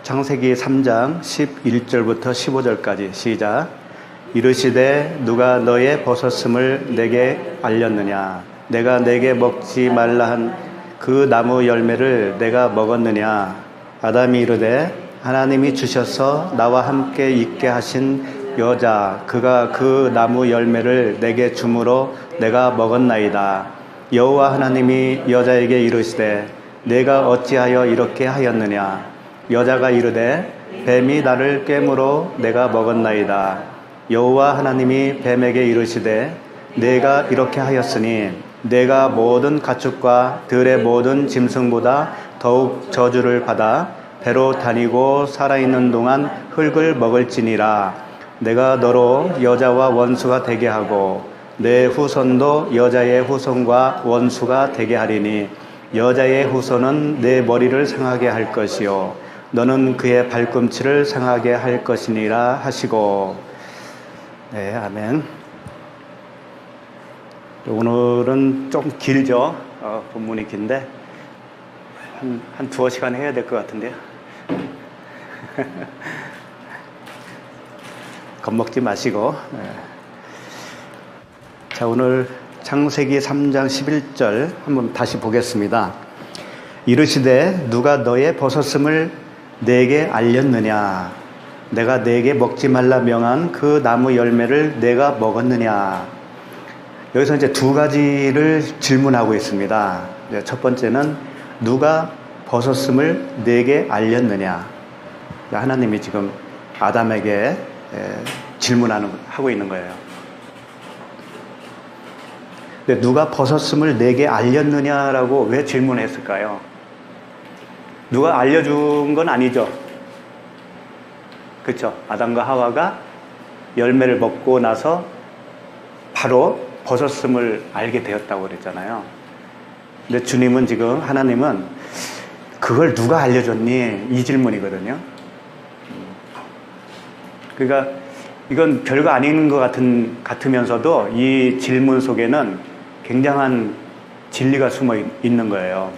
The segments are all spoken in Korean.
창세기 3장 11절부터 15절까지 시작. 이르시되 누가 너의 벗었음을 내게 알렸느냐? 내가 내게 먹지 말라 한 그 나무 열매를 내가 먹었느냐? 아담이 이르되 하나님이 주셔서 나와 함께 있게 하신 여자 그가 그 나무 열매를 내게 주므로 내가 먹었나이다. 여호와 하나님이 여자에게 이르시되 내가 어찌하여 이렇게 하였느냐? 여자가 이르되 뱀이 나를 꿰므로 내가 먹었나이다. 여호와 하나님이 뱀에게 이르시되 내가 이렇게 하였으니 내가 모든 가축과 들의 모든 짐승보다 더욱 저주를 받아 배로 다니고 살아있는 동안 흙을 먹을지니라. 내가 너로 여자와 원수가 되게 하고 내 후손도 여자의 후손과 원수가 되게 하리니 여자의 후손은 내 머리를 상하게 할 것이요 너는 그의 발꿈치를 상하게 할 것이니라 하시고. 네, 아멘. 오늘은 좀 길죠. 본문이 긴데 한 두어 시간 해야 될 것 같은데요. 겁먹지 마시고. 자, 오늘 창세기 3장 11절 한번 다시 보겠습니다. 이르시되 누가 너의 벗었음을 내게 알렸느냐? 내가 내게 먹지 말라 명한 그 나무 열매를 내가 먹었느냐? 여기서 이제 두 가지를 질문하고 있습니다. 첫 번째는 누가 벗었음을 내게 알렸느냐? 하나님이 지금 아담에게 질문하고 있는 거예요. 근데 누가 벗었음을 내게 알렸느냐라고 왜 질문했을까요? 누가 알려준 건 아니죠. 그렇죠? 아담과 하와가 열매를 먹고 나서 바로 벗었음을 알게 되었다고 그랬잖아요. 근데 주님은 지금 하나님은 그걸 누가 알려줬니? 이 질문이거든요. 그러니까 이건 별거 아닌 것 같으면서도 이 질문 속에는 굉장한 진리가 숨어 있는 거예요.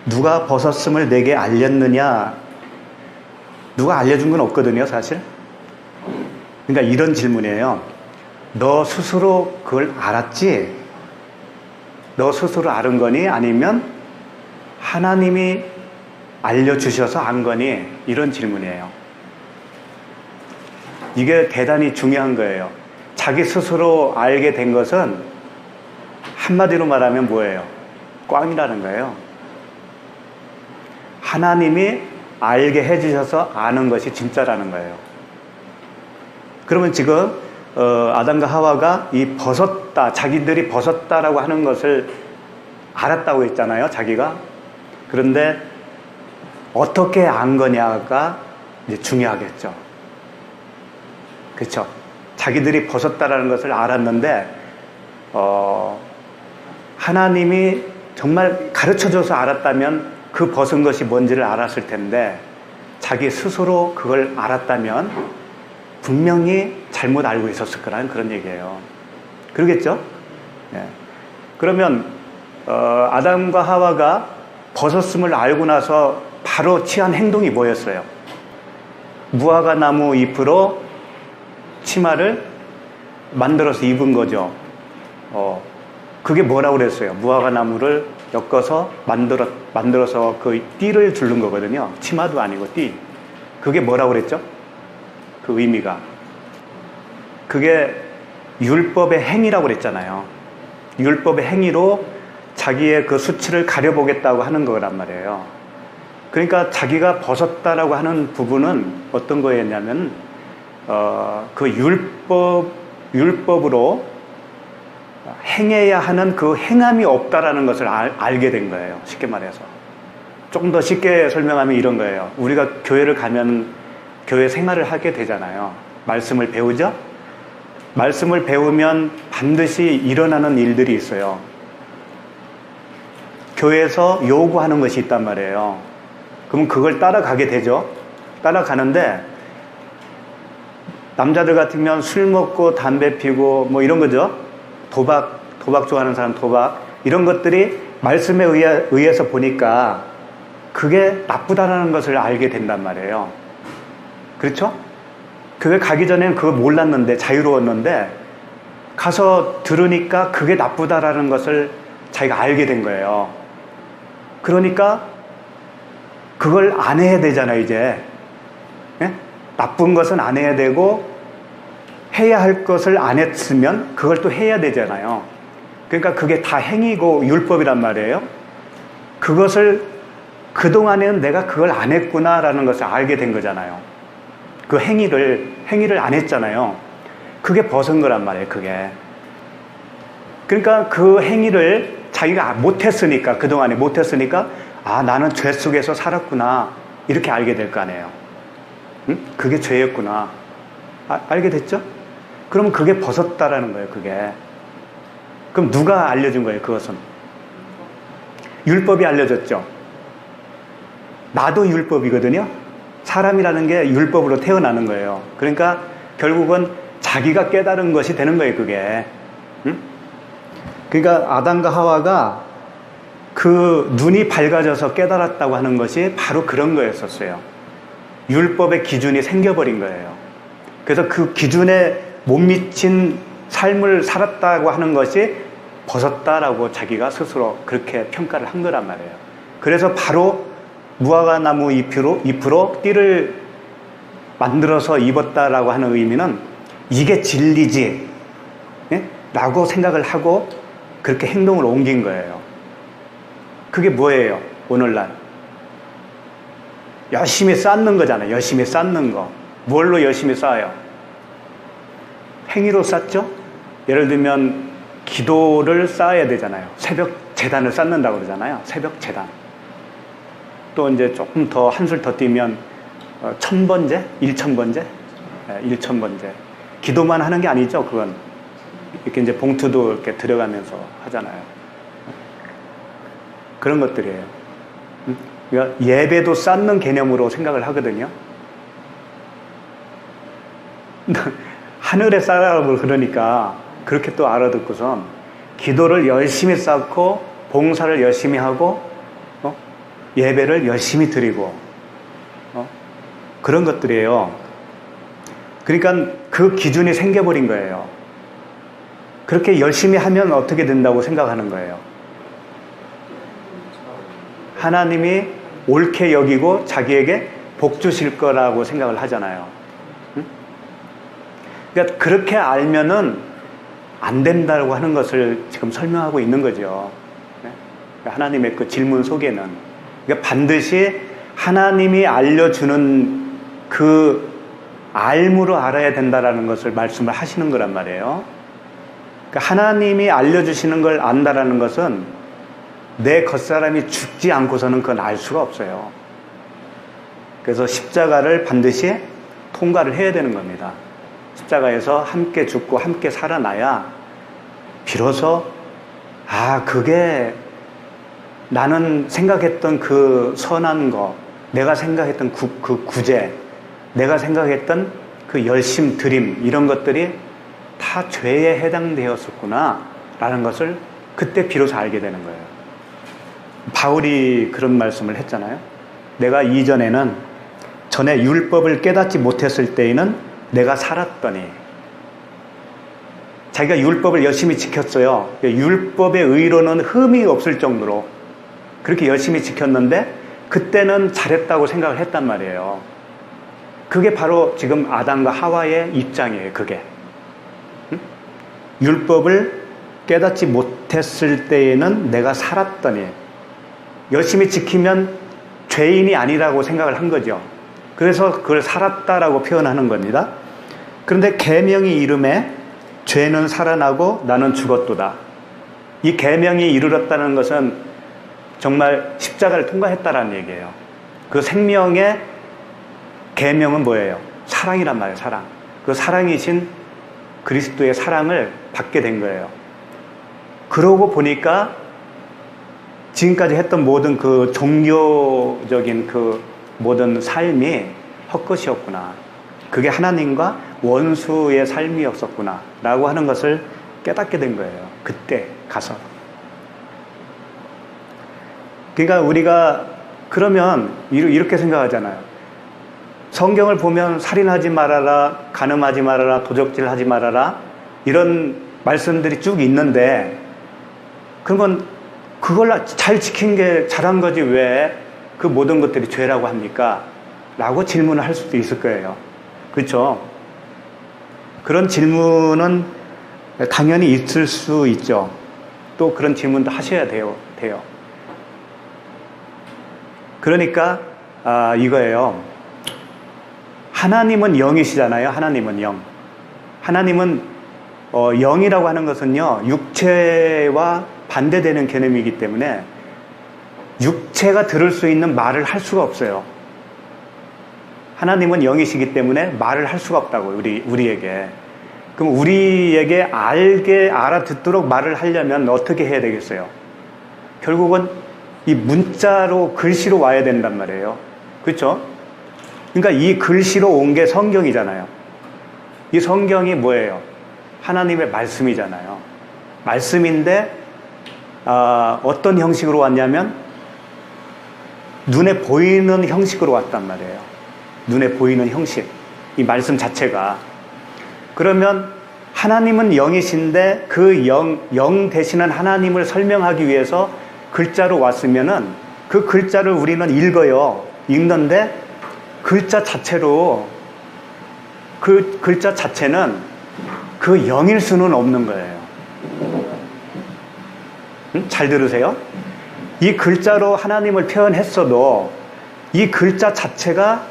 누가 벗었음을 내게 알렸느냐? 누가 알려준 건 없거든요, 사실. 그러니까 이런 질문이에요. 너 스스로 그걸 알았지? 너 스스로 알은 거니? 아니면 하나님이 알려주셔서 안 거니? 이런 질문이에요. 이게 대단히 중요한 거예요. 자기 스스로 알게 된 것은 한마디로 말하면 뭐예요? 꽝이라는 거예요. 하나님이 알게 해주셔서 아는 것이 진짜라는 거예요. 그러면 지금 아담과 하와가 이 벗었다, 자기들이 벗었다라고 하는 것을 알았다고 했잖아요, 자기가. 그런데 어떻게 안 거냐가 이제 중요하겠죠. 그렇죠? 자기들이 벗었다라는 것을 알았는데 하나님이 정말 가르쳐줘서 알았다면 그 벗은 것이 뭔지를 알았을 텐데 자기 스스로 그걸 알았다면 분명히 잘못 알고 있었을 거라는 그런 얘기예요. 그러겠죠? 네. 그러면 아담과 하와가 벗었음을 알고 나서 바로 취한 행동이 뭐였어요? 무화과 나무 잎으로 치마를 만들어서 입은 거죠. 그게 뭐라고 그랬어요? 무화과 나무를 엮어서 만들어서 그 띠를 두른 거거든요. 치마도 아니고 띠. 그게 뭐라고 그랬죠? 그 의미가. 그게 율법의 행위라고 그랬잖아요. 율법의 행위로 자기의 그 수치를 가려보겠다고 하는 거란 말이에요. 그러니까 자기가 벗었다라고 하는 부분은 어떤 거였냐면 그 율법으로 행해야 하는 그 행함이 없다라는 것을 알게 된 거예요. 쉽게 말해서. 조금 더 쉽게 설명하면 이런 거예요. 우리가 교회를 가면 교회 생활을 하게 되잖아요. 말씀을 배우죠? 말씀을 배우면 반드시 일어나는 일들이 있어요. 교회에서 요구하는 것이 있단 말이에요. 그럼 그걸 따라가게 되죠. 따라가는데 남자들 같으면 술 먹고 담배 피고 뭐 이런 거죠. 도박 좋아하는 사람 도박 이런 것들이 말씀에 의해서 보니까 그게 나쁘다라는 것을 알게 된단 말이에요. 그렇죠? 교회 가기 전에는 그걸 몰랐는데, 자유로웠는데 가서 들으니까 그게 나쁘다라는 것을 자기가 알게 된 거예요. 그러니까 그걸 안 해야 되잖아요, 이제. 예? 나쁜 것은 안 해야 되고 해야 할 것을 안 했으면 그걸 또 해야 되잖아요. 그러니까 그게 다 행위고 율법이란 말이에요. 그것을 그동안에는 내가 그걸 안 했구나라는 것을 알게 된 거잖아요. 그 행위를 안 했잖아요. 그게 벗은 거란 말이에요, 그게. 그러니까 그 행위를 자기가 못했으니까, 그동안에 못했으니까, 아, 나는 죄 속에서 살았구나. 이렇게 알게 될 거 아니에요. 응? 그게 죄였구나. 알게 됐죠? 그러면 그게 벗었다라는 거예요, 그게. 그럼 누가 알려준 거예요, 그것은? 율법이 알려줬죠. 나도 율법이거든요. 사람이라는 게 율법으로 태어나는 거예요. 그러니까 결국은 자기가 깨달은 것이 되는 거예요, 그게. 응? 그러니까 아담과 하와가 그 눈이 밝아져서 깨달았다고 하는 것이 바로 그런 거였었어요. 율법의 기준이 생겨버린 거예요. 그래서 그 기준에 못 미친 삶을 살았다고 하는 것이 벗었다라고 자기가 스스로 그렇게 평가를 한 거란 말이에요. 그래서 바로 무화과나무 잎으로 띠를 만들어서 입었다라고 하는 의미는 이게 진리지, 예? 라고 생각을 하고 그렇게 행동을 옮긴 거예요. 그게 뭐예요? 오늘날 열심히 쌓는 거잖아요. 열심히 쌓는 거. 뭘로 열심히 쌓아요? 행위로 쌓죠? 예를 들면 기도를 쌓아야 되잖아요. 새벽 제단을 쌓는다고 그러잖아요. 새벽 제단. 또 이제 조금 더 한술 더 뛰면 1000번째? 1000번째? 1000번째. 기도만 하는 게 아니죠, 그건. 이렇게 이제 봉투도 이렇게 들어가면서 하잖아요. 그런 것들이에요. 그러니까 예배도 쌓는 개념으로 생각을 하거든요. 하늘에 쌓으라고 그러니까 그렇게 또 알아듣고선 기도를 열심히 쌓고 봉사를 열심히 하고 예배를 열심히 드리고 그런 것들이에요. 그러니까 그 기준이 생겨버린 거예요. 그렇게 열심히 하면 어떻게 된다고 생각하는 거예요. 하나님이 옳게 여기고 자기에게 복 주실 거라고 생각을 하잖아요. 응? 그러니까 그렇게 알면은 안 된다고 하는 것을 지금 설명하고 있는 거죠. 그러니까 하나님의 그 질문 속에는. 그러니까 반드시 하나님이 알려주는 그 알므로 알아야 된다라는 것을 말씀을 하시는 거란 말이에요. 그러니까 하나님이 알려주시는 걸 안다라는 것은 내 겉사람이 죽지 않고서는 그건 알 수가 없어요. 그래서 십자가를 반드시 통과를 해야 되는 겁니다. 십자가에서 함께 죽고 함께 살아나야 비로소 그게 나는 생각했던 그 선한 거, 내가 생각했던 그 구제, 내가 생각했던 그 열심 드림, 이런 것들이 다 죄에 해당되었었구나 라는 것을 그때 비로소 알게 되는 거예요. 바울이 그런 말씀을 했잖아요. 내가 이전에는 전에 율법을 깨닫지 못했을 때에는 내가 살았더니, 자기가 율법을 열심히 지켰어요. 율법의 의로는 흠이 없을 정도로 그렇게 열심히 지켰는데 그때는 잘했다고 생각을 했단 말이에요. 그게 바로 지금 아담과 하와의 입장이에요. 그게 율법을 깨닫지 못했을 때에는 내가 살았더니, 열심히 지키면 죄인이 아니라고 생각을 한 거죠. 그래서 그걸 살았다라고 표현하는 겁니다. 그런데 계명이 이름에 죄는 살아나고 나는 죽었도다. 이 계명이 이르렀다는 것은 정말 십자가를 통과했다라는 얘기예요. 그 생명의 계명은 뭐예요? 사랑이란 말이에요. 사랑. 그 사랑이신 그리스도의 사랑을 받게 된 거예요. 그러고 보니까 지금까지 했던 모든 그 종교적인 그 모든 삶이 헛것이었구나. 그게 하나님과 원수의 삶이었었구나 라고 하는 것을 깨닫게 된 거예요. 그때 가서. 그러니까 우리가 그러면 이렇게 생각하잖아요. 성경을 보면 살인하지 말아라, 간음하지 말아라, 도적질하지 말아라 이런 말씀들이 쭉 있는데 그러면 그걸 잘 지킨 게 잘한 거지 왜 그 모든 것들이 죄라고 합니까? 라고 질문을 할 수도 있을 거예요. 그렇죠? 그런 질문은 당연히 있을 수 있죠. 또 그런 질문도 하셔야 돼요. 그러니까 이거예요. 하나님은 영이시잖아요. 하나님은 영. 하나님은 영이라고 하는 것은요. 육체와 반대되는 개념이기 때문에 육체가 들을 수 있는 말을 할 수가 없어요. 하나님은 영이시기 때문에 말을 할 수가 없다고요. 우리에게. 그럼 우리에게 알아듣도록 말을 하려면 어떻게 해야 되겠어요? 결국은 이 문자로 글씨로 와야 된단 말이에요. 그렇죠? 그러니까 이 글씨로 온 게 성경이잖아요. 이 성경이 뭐예요? 하나님의 말씀이잖아요. 말씀인데 어떤 형식으로 왔냐면 눈에 보이는 형식으로 왔단 말이에요. 눈에 보이는 형식. 이 말씀 자체가. 그러면 하나님은 영이신데 그 영 되시는 하나님을 설명하기 위해서 글자로 왔으면은 그 글자를 우리는 읽어요. 읽는데 글자 자체로 그 글자 자체는 그 영일 수는 없는 거예요. 잘 들으세요? 이 글자로 하나님을 표현했어도 이 글자 자체가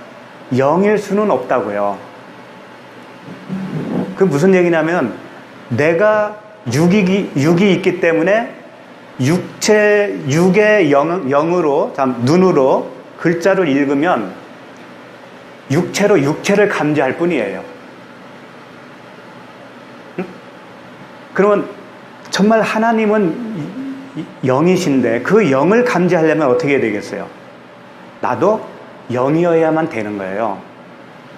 영일 수는 없다고요. 그 무슨 얘기냐면 내가 육이 있기 때문에 육의 영으로 눈으로 글자를 읽으면 육체로 육체를 감지할 뿐이에요. 그러면 정말 하나님은 영이신데 그 영을 감지하려면 어떻게 해야 되겠어요? 나도 영이어야만 되는 거예요.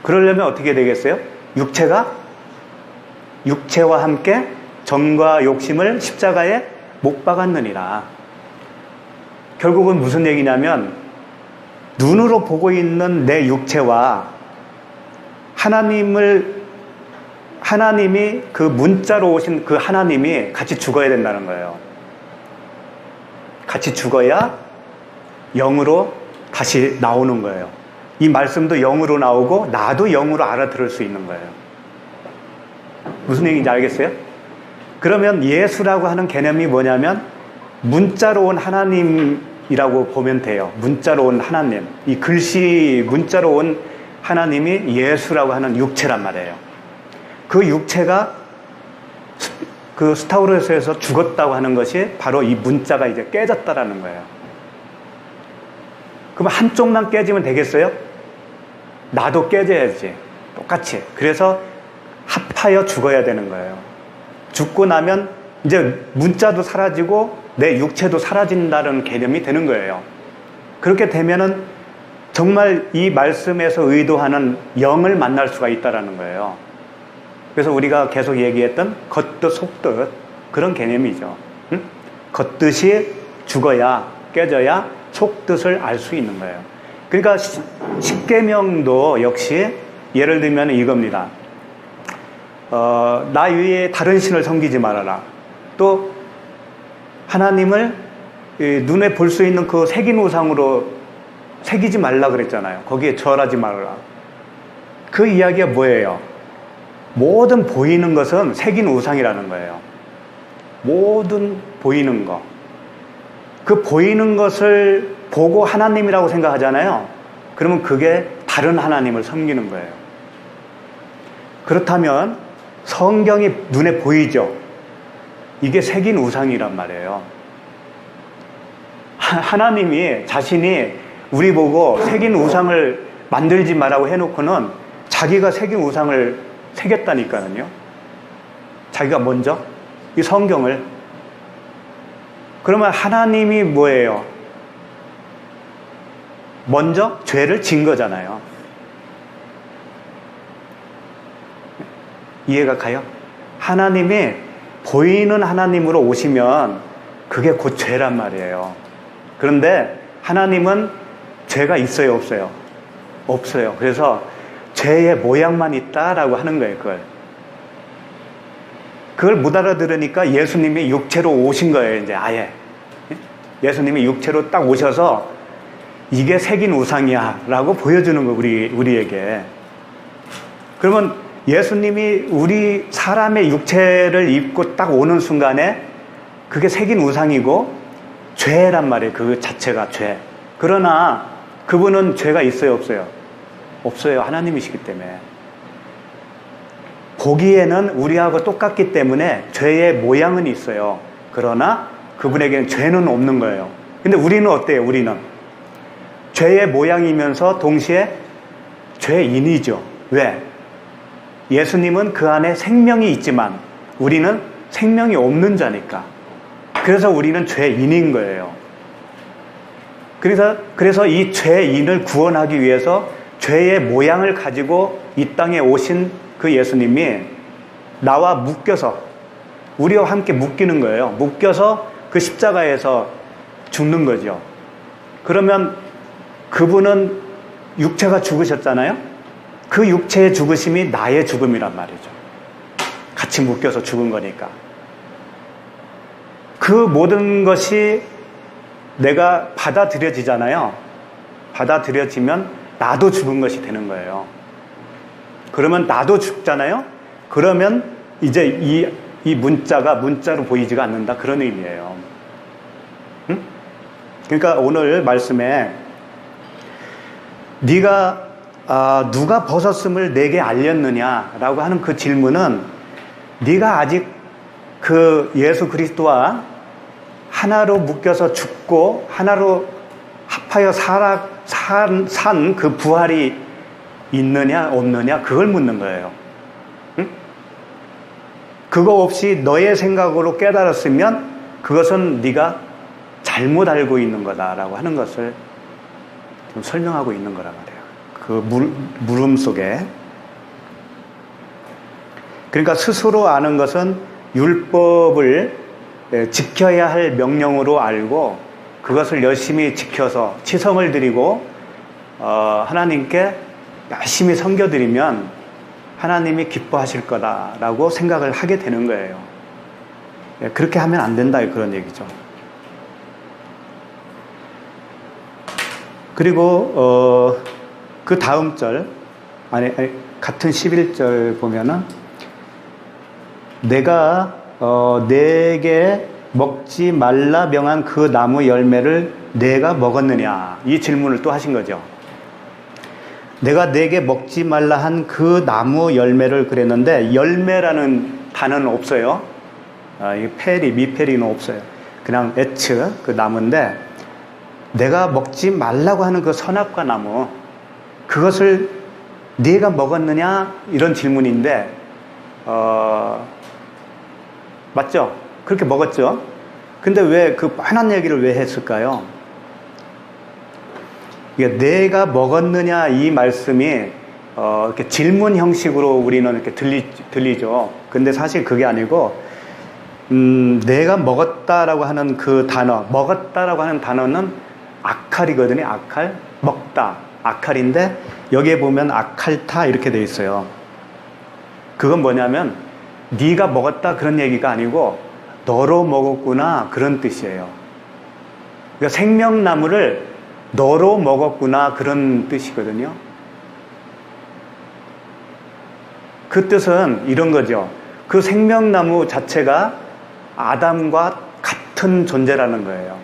그러려면 어떻게 되겠어요? 육체와 함께 정과 욕심을 십자가에 못 박았느니라. 결국은 무슨 얘기냐면 눈으로 보고 있는 내 육체와 하나님이 그 문자로 오신 그 하나님이 같이 죽어야 된다는 거예요. 같이 죽어야 영으로 다시 나오는 거예요. 이 말씀도 영으로 나오고 나도 영으로 알아들을 수 있는 거예요. 무슨 얘기인지 알겠어요? 그러면 예수라고 하는 개념이 뭐냐면 문자로 온 하나님이라고 보면 돼요. 문자로 온 하나님. 이 글씨 문자로 온 하나님이 예수라고 하는 육체란 말이에요. 그 육체가 그 스타우로스에서 죽었다고 하는 것이 바로 이 문자가 이제 깨졌다라는 거예요. 그럼 한쪽만 깨지면 되겠어요? 나도 깨져야지. 똑같이. 그래서 합하여 죽어야 되는 거예요. 죽고 나면 이제 문자도 사라지고 내 육체도 사라진다는 개념이 되는 거예요. 그렇게 되면은 정말 이 말씀에서 의도하는 영을 만날 수가 있다라는 거예요. 그래서 우리가 계속 얘기했던 겉뜻 속뜻 그런 개념이죠. 응? 겉뜻이 죽어야 깨져야 속뜻을 알 수 있는 거예요. 그러니까 십계명도 역시 예를 들면 이겁니다. 나 위에 다른 신을 섬기지 말아라. 또 하나님을 눈에 볼 수 있는 그 새긴 우상으로 새기지 말라 그랬잖아요. 거기에 절하지 말아라. 그 이야기가 뭐예요? 모든 보이는 것은 새긴 우상이라는 거예요. 모든 보이는 것. 그 보이는 것을 보고 하나님이라고 생각하잖아요. 그러면 그게 다른 하나님을 섬기는 거예요. 그렇다면 성경이 눈에 보이죠? 이게 새긴 우상이란 말이에요. 하나님이 자신이 우리 보고 새긴 우상을 만들지 말라고 해놓고는 자기가 새긴 우상을 새겼다니까요. 자기가 먼저 이 성경을. 그러면 하나님이 뭐예요? 먼저 죄를 진 거잖아요. 이해가 가요? 하나님이 보이는 하나님으로 오시면 그게 곧 죄란 말이에요. 그런데 하나님은 죄가 있어요, 없어요? 없어요. 그래서 죄의 모양만 있다라고 하는 거예요, 그걸. 그걸 못 알아들으니까 예수님이 육체로 오신 거예요, 이제 아예. 예수님이 육체로 딱 오셔서 이게 새긴 우상이야 라고 보여주는 거예요, 우리에게. 그러면 예수님이 우리 사람의 육체를 입고 딱 오는 순간에 그게 새긴 우상이고 죄란 말이에요, 그 자체가 죄. 그러나 그분은 죄가 있어요, 없어요? 없어요. 하나님이시기 때문에. 보기에는 우리하고 똑같기 때문에 죄의 모양은 있어요. 그러나 그분에게는 죄는 없는 거예요. 근데 우리는 어때요? 우리는 죄의 모양이면서 동시에 죄인이죠. 왜? 예수님은 그 안에 생명이 있지만 우리는 생명이 없는 자니까. 그래서 우리는 죄인인 거예요. 그래서 이 죄인을 구원하기 위해서 죄의 모양을 가지고 이 땅에 오신 그 예수님이 나와 묶여서, 우리와 함께 묶이는 거예요. 묶여서 그 십자가에서 죽는 거죠. 그러면 그분은 육체가 죽으셨잖아요. 그 육체의 죽으심이 나의 죽음이란 말이죠. 같이 묶여서 죽은 거니까. 그 모든 것이 내가 받아들여지잖아요. 받아들여지면 나도 죽은 것이 되는 거예요. 그러면 나도 죽잖아요. 그러면 이제 이 문자가 문자로 보이지가 않는다, 그런 의미예요. 응? 그러니까 오늘 말씀에 네가 누가 벗었음을 내게 알렸느냐라고 하는 그 질문은 네가 아직 그 예수 그리스도와 하나로 묶여서 죽고 하나로 합하여 산 그 부활이 있느냐 없느냐, 그걸 묻는 거예요. 응? 그거 없이 너의 생각으로 깨달았으면 그것은 네가 잘못 알고 있는 거다라고 하는 것을 좀 설명하고 있는 거란 말이에요. 그 물음 속에. 그러니까 스스로 아는 것은 율법을 지켜야 할 명령으로 알고 그것을 열심히 지켜서 치성을 드리고 하나님께 열심히 섬겨드리면 하나님이 기뻐하실 거다라고 생각을 하게 되는 거예요. 그렇게 하면 안 된다, 그런 얘기죠. 그리고 그 다음 절, 같은 11절 보면은 내가 내게 먹지 말라 명한 그 나무 열매를 내가 먹었느냐, 이 질문을 또 하신 거죠. 내가 내게 먹지 말라 한 그 나무 열매를 그랬는데, 열매라는 단어는 없어요. 이 페리, 미페리는 없어요. 그냥 에츠, 그 나무인데, 내가 먹지 말라고 하는 그 선악과 나무, 그것을 네가 먹었느냐, 이런 질문인데, 맞죠? 그렇게 먹었죠? 근데 왜 그 뻔한 얘기를 왜 했을까요? 이게 내가 먹었느냐, 이 말씀이 이렇게 질문 형식으로 우리는 이렇게 들리죠. 근데 사실 그게 아니고, 내가 먹었다라고 하는 그 단어, 먹었다라고 하는 단어는 아칼이거든요. 아칼, 먹다, 아칼인데 여기에 보면 아칼타 이렇게 돼 있어요. 그건 뭐냐면 네가 먹었다 그런 얘기가 아니고 너로 먹었구나, 그런 뜻이에요. 그러니까 생명나무를 너로 먹었구나, 그런 뜻이거든요. 그 뜻은 이런 거죠. 그 생명나무 자체가 아담과 같은 존재라는 거예요.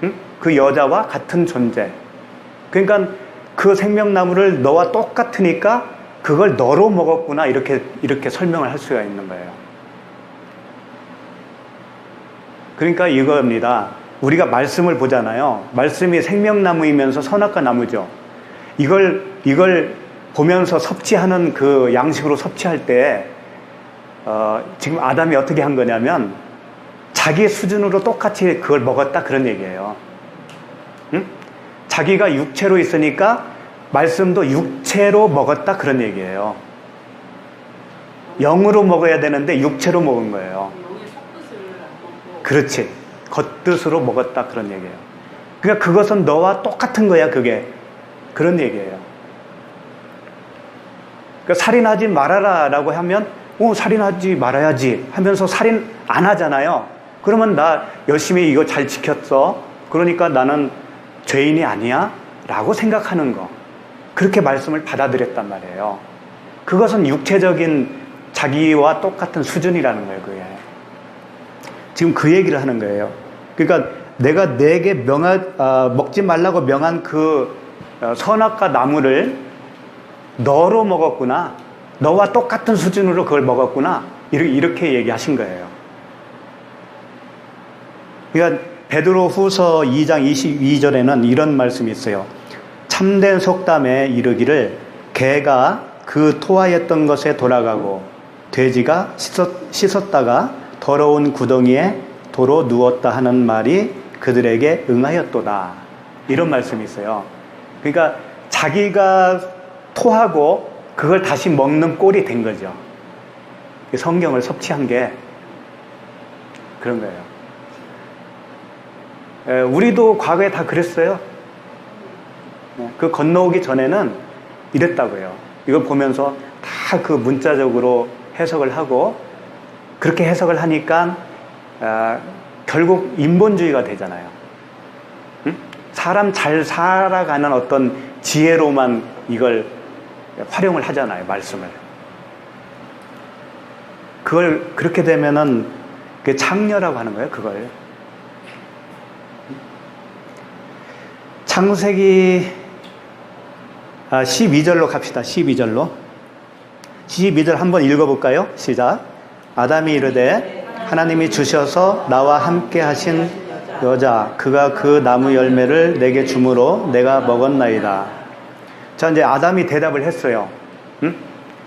응? 그 여자와 같은 존재. 그러니까 그 생명나무를 너와 똑같으니까 그걸 너로 먹었구나, 이렇게 설명을 할 수가 있는 거예요. 그러니까 이겁니다. 우리가 말씀을 보잖아요. 말씀이 생명나무이면서 선악과 나무죠. 이걸 보면서 섭취하는 그 양식으로 섭취할 때 지금 아담이 어떻게 한 거냐면 자기 수준으로 똑같이 그걸 먹었다, 그런 얘기예요. 응? 자기가 육체로 있으니까 말씀도 육체로 먹었다, 그런 얘기예요. 영으로 먹어야 되는데 육체로 먹은 거예요. 그렇지. 겉뜻으로 먹었다, 그런 얘기예요. 그러니까 그것은 너와 똑같은 거야, 그게. 그런 얘기예요. 그러니까 살인하지 말아라 라고 하면, 살인하지 말아야지 하면서 살인 안 하잖아요. 그러면 나 열심히 이거 잘 지켰어. 그러니까 나는 죄인이 아니야? 라고 생각하는 거. 그렇게 말씀을 받아들였단 말이에요. 그것은 육체적인 자기와 똑같은 수준이라는 거예요, 그게. 지금 그 얘기를 하는 거예요. 그러니까 내가 내게 먹지 말라고 명한 그 선악과 나무를 너로 먹었구나. 너와 똑같은 수준으로 그걸 먹었구나. 이렇게 얘기하신 거예요. 그러니까 베드로 후서 2장 22절에는 이런 말씀이 있어요. 참된 속담에 이르기를 개가 그 토하였던 것에 돌아가고 돼지가 씻었다가 더러운 구덩이에 도로 누웠다 하는 말이 그들에게 응하였도다. 이런 말씀이 있어요. 그러니까 자기가 토하고 그걸 다시 먹는 꼴이 된 거죠. 성경을 섭취한 게 그런 거예요. 우리도 과거에 다 그랬어요. 그 건너오기 전에는 이랬다고요. 이걸 보면서 다 그 문자적으로 해석을 하고 그렇게 해석을 하니까 결국 인본주의가 되잖아요. 응? 사람 잘 살아가는 어떤 지혜로만 이걸 활용을 하잖아요, 말씀을. 그걸 그렇게 되면은 그게 창녀라고 하는 거예요, 그걸. 창세기 12절로 갑시다. 12절로. 12절 한번 읽어볼까요? 시작. 아담이 이르되 하나님이 주셔서 나와 함께 하신 여자 그가 그 나무 열매를 내게 주므로 내가 먹었나이다. 자, 이제 아담이 대답을 했어요. 응?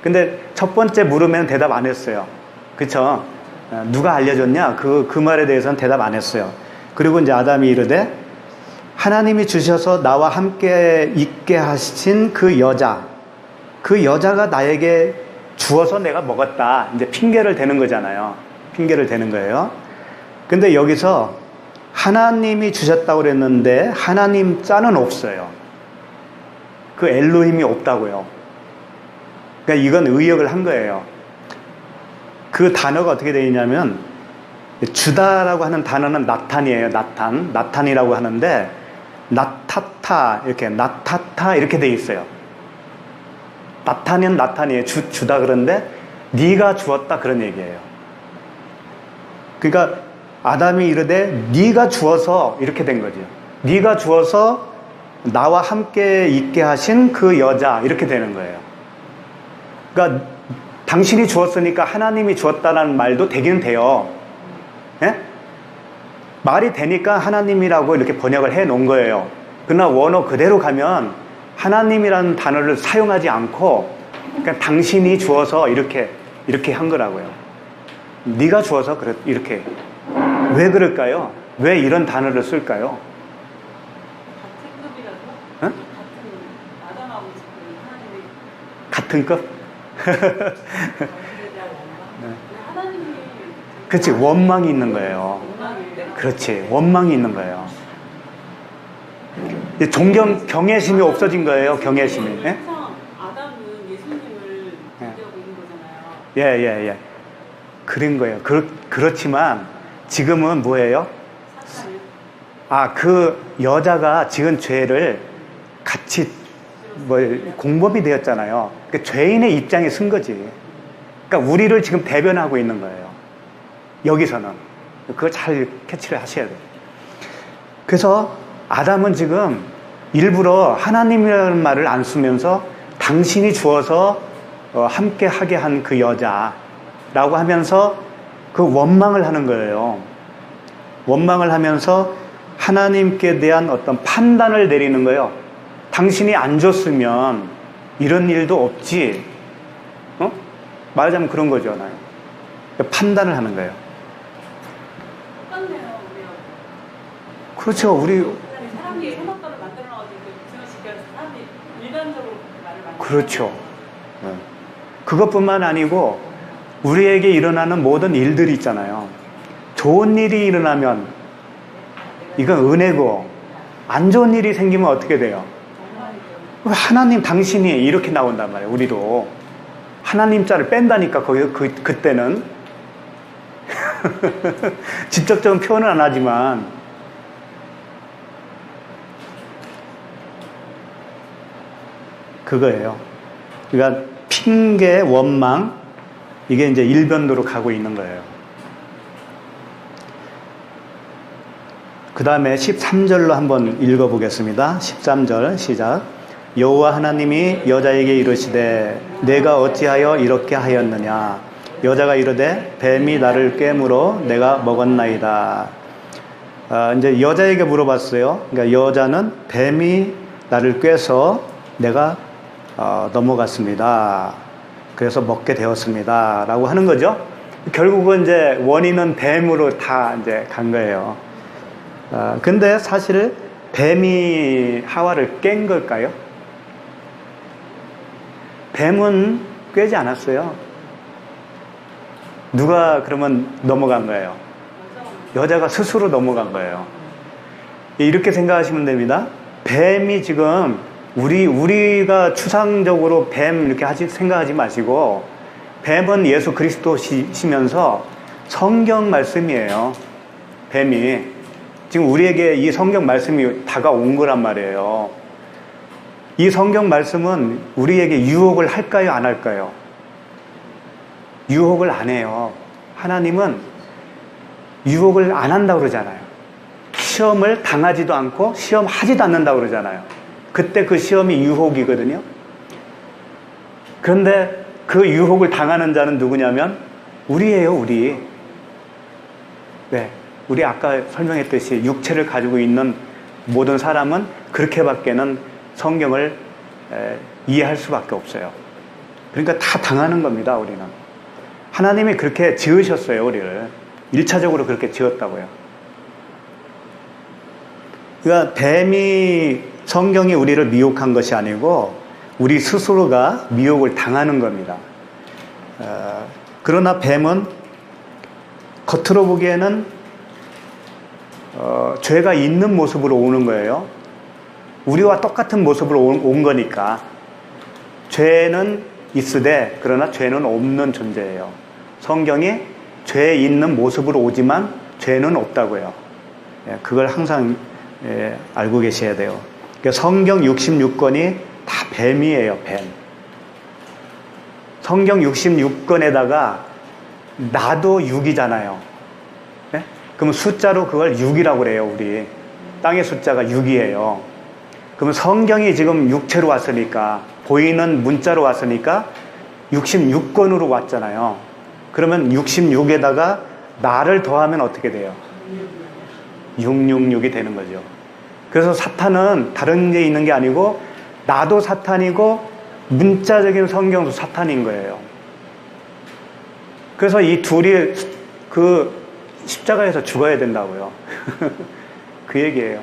근데 첫 번째 물으면 대답 안 했어요. 그쵸? 누가 알려줬냐? 그 말에 대해서는 대답 안 했어요. 그리고 이제 아담이 이르되 하나님이 주셔서 나와 함께 있게 하신 그 여자가 나에게 주어서 내가 먹었다. 이제 핑계를 대는 거잖아요. 핑계를 대는 거예요. 근데 여기서 하나님이 주셨다고 그랬는데 하나님 자는 없어요. 그 엘로힘이 없다고요. 그러니까 이건 의역을 한 거예요. 그 단어가 어떻게 되어 있냐면 주다라고 하는 단어는 나탄이에요. 나탄이라고 하는데 나타타 이렇게 돼 있어요. 나탄은 나탄이에요. 주다 그런데 네가 주었다 그런 얘기예요. 그러니까 아담이 이르되 네가 주어서 이렇게 된 거죠. 네가 주어서 나와 함께 있게 하신 그 여자 이렇게 되는 거예요. 그러니까 당신이 주었으니까 하나님이 주었다는 말도 되긴 돼요. 예? 말이 되니까 하나님이라고 이렇게 번역을 해 놓은 거예요. 그러나 원어 그대로 가면 하나님이라는 단어를 사용하지 않고 그러니까 당신이 주어서 이렇게 한 거라고요. 네가 주어서 이렇게. 왜 그럴까요? 왜 이런 단어를 쓸까요? 같은 급이라서? 어? 아담하고 같은 급? 그렇지, 원망이 있는 거예요. 그렇지, 원망이 있는 거예요. 경외심이 없어진 거예요, 경외심이. 예? 아담은 예수님을 기대하고 있는 거잖아요. 예. 그런 거예요. 그렇지만 지금은 뭐예요? 그 여자가 지은 죄를 같이 공범이 되었잖아요. 그러니까 죄인의 입장에 쓴 거지. 그러니까 우리를 지금 대변하고 있는 거예요. 여기서는. 그거 잘 캐치를 하셔야 돼요. 그래서 아담은 지금 일부러 하나님이라는 말을 안 쓰면서 당신이 주어서 함께 하게 한 그 여자라고 하면서 그 원망을 하는 거예요. 원망을 하면서 하나님께 대한 어떤 판단을 내리는 거예요. 당신이 안 줬으면 이런 일도 없지. 말하자면 그런 거잖아요. 판단을 하는 거예요. 똑같네요, 우리가. 그렇죠. 우리 사람이 해먹거를 만들어놔가지고 부정시켜서 사람이 일반적으로 말을 많이. 그렇죠. 그것뿐만 아니고 우리에게 일어나는 모든 일들이 있잖아요. 좋은 일이 일어나면 이건 은혜고 안 좋은 일이 생기면 어떻게 돼요? 하나님 당신이 이렇게 나온단 말이에요. 우리도 하나님 자를 뺀다니까 그때는 직접적인 표현은 안 하지만 그거예요. 그러니까 핑계, 원망 이게 이제 일변도로 가고 있는 거예요. 그 다음에 13절로 한번 읽어보겠습니다. 13절 시작. 여호와 하나님이 여자에게 이르시되 내가 어찌하여 이렇게 하였느냐. 여자가 이르되 뱀이 나를 꿰물어 내가 먹었나이다. 이제 여자에게 물어봤어요. 그러니까 여자는 뱀이 나를 꿰서 내가 넘어갔습니다. 그래서 먹게 되었습니다. 라고 하는 거죠. 결국은 이제 원인은 뱀으로 다 이제 간 거예요. 근데 사실 뱀이 하와를 깬 걸까요? 뱀은 꿰지 않았어요. 누가 그러면 넘어간 거예요? 여자가 스스로 넘어간 거예요. 이렇게 생각하시면 됩니다. 뱀이 지금 우리가 추상적으로 뱀 이렇게 생각하지 마시고 뱀은 예수 그리스도시면서 성경 말씀이에요. 뱀이 지금 우리에게 이 성경 말씀이 다가온 거란 말이에요. 이 성경 말씀은 우리에게 유혹을 할까요? 안 할까요? 유혹을 안 해요. 하나님은 유혹을 안 한다고 그러잖아요. 시험을 당하지도 않고 시험하지도 않는다고 그러잖아요. 그때 그 시험이 유혹이거든요. 그런데 그 유혹을 당하는 자는 누구냐면 우리예요, 우리. 네, 우리 아까 설명했듯이 육체를 가지고 있는 모든 사람은 그렇게밖에는 성경을 이해할 수밖에 없어요. 그러니까 다 당하는 겁니다, 우리는. 하나님이 그렇게 지으셨어요, 우리를. 1차적으로 그렇게 지었다고요. 그러니까 성경이 우리를 미혹한 것이 아니고 우리 스스로가 미혹을 당하는 겁니다. 그러나 뱀은 겉으로 보기에는 죄가 있는 모습으로 오는 거예요. 우리와 똑같은 모습으로 온 거니까. 죄는 있으되 그러나 죄는 없는 존재예요. 성경이 죄 있는 모습으로 오지만 죄는 없다고요. 그걸 항상 알고 계셔야 돼요. 성경 66권이 다 뱀이에요, 뱀. 성경 66권에다가 나도 6이잖아요. 네? 그럼 숫자로 그걸 6이라고 그래요, 우리. 땅의 숫자가 6이에요. 그러면 성경이 지금 육체로 왔으니까, 보이는 문자로 왔으니까 66권으로 왔잖아요. 그러면 66에다가 나를 더하면 어떻게 돼요? 666이 되는 거죠. 그래서 사탄은 다른 게 있는 게 아니고 나도 사탄이고 문자적인 성경도 사탄인 거예요. 그래서 이 둘이 그 십자가에서 죽어야 된다고요. 그 얘기예요.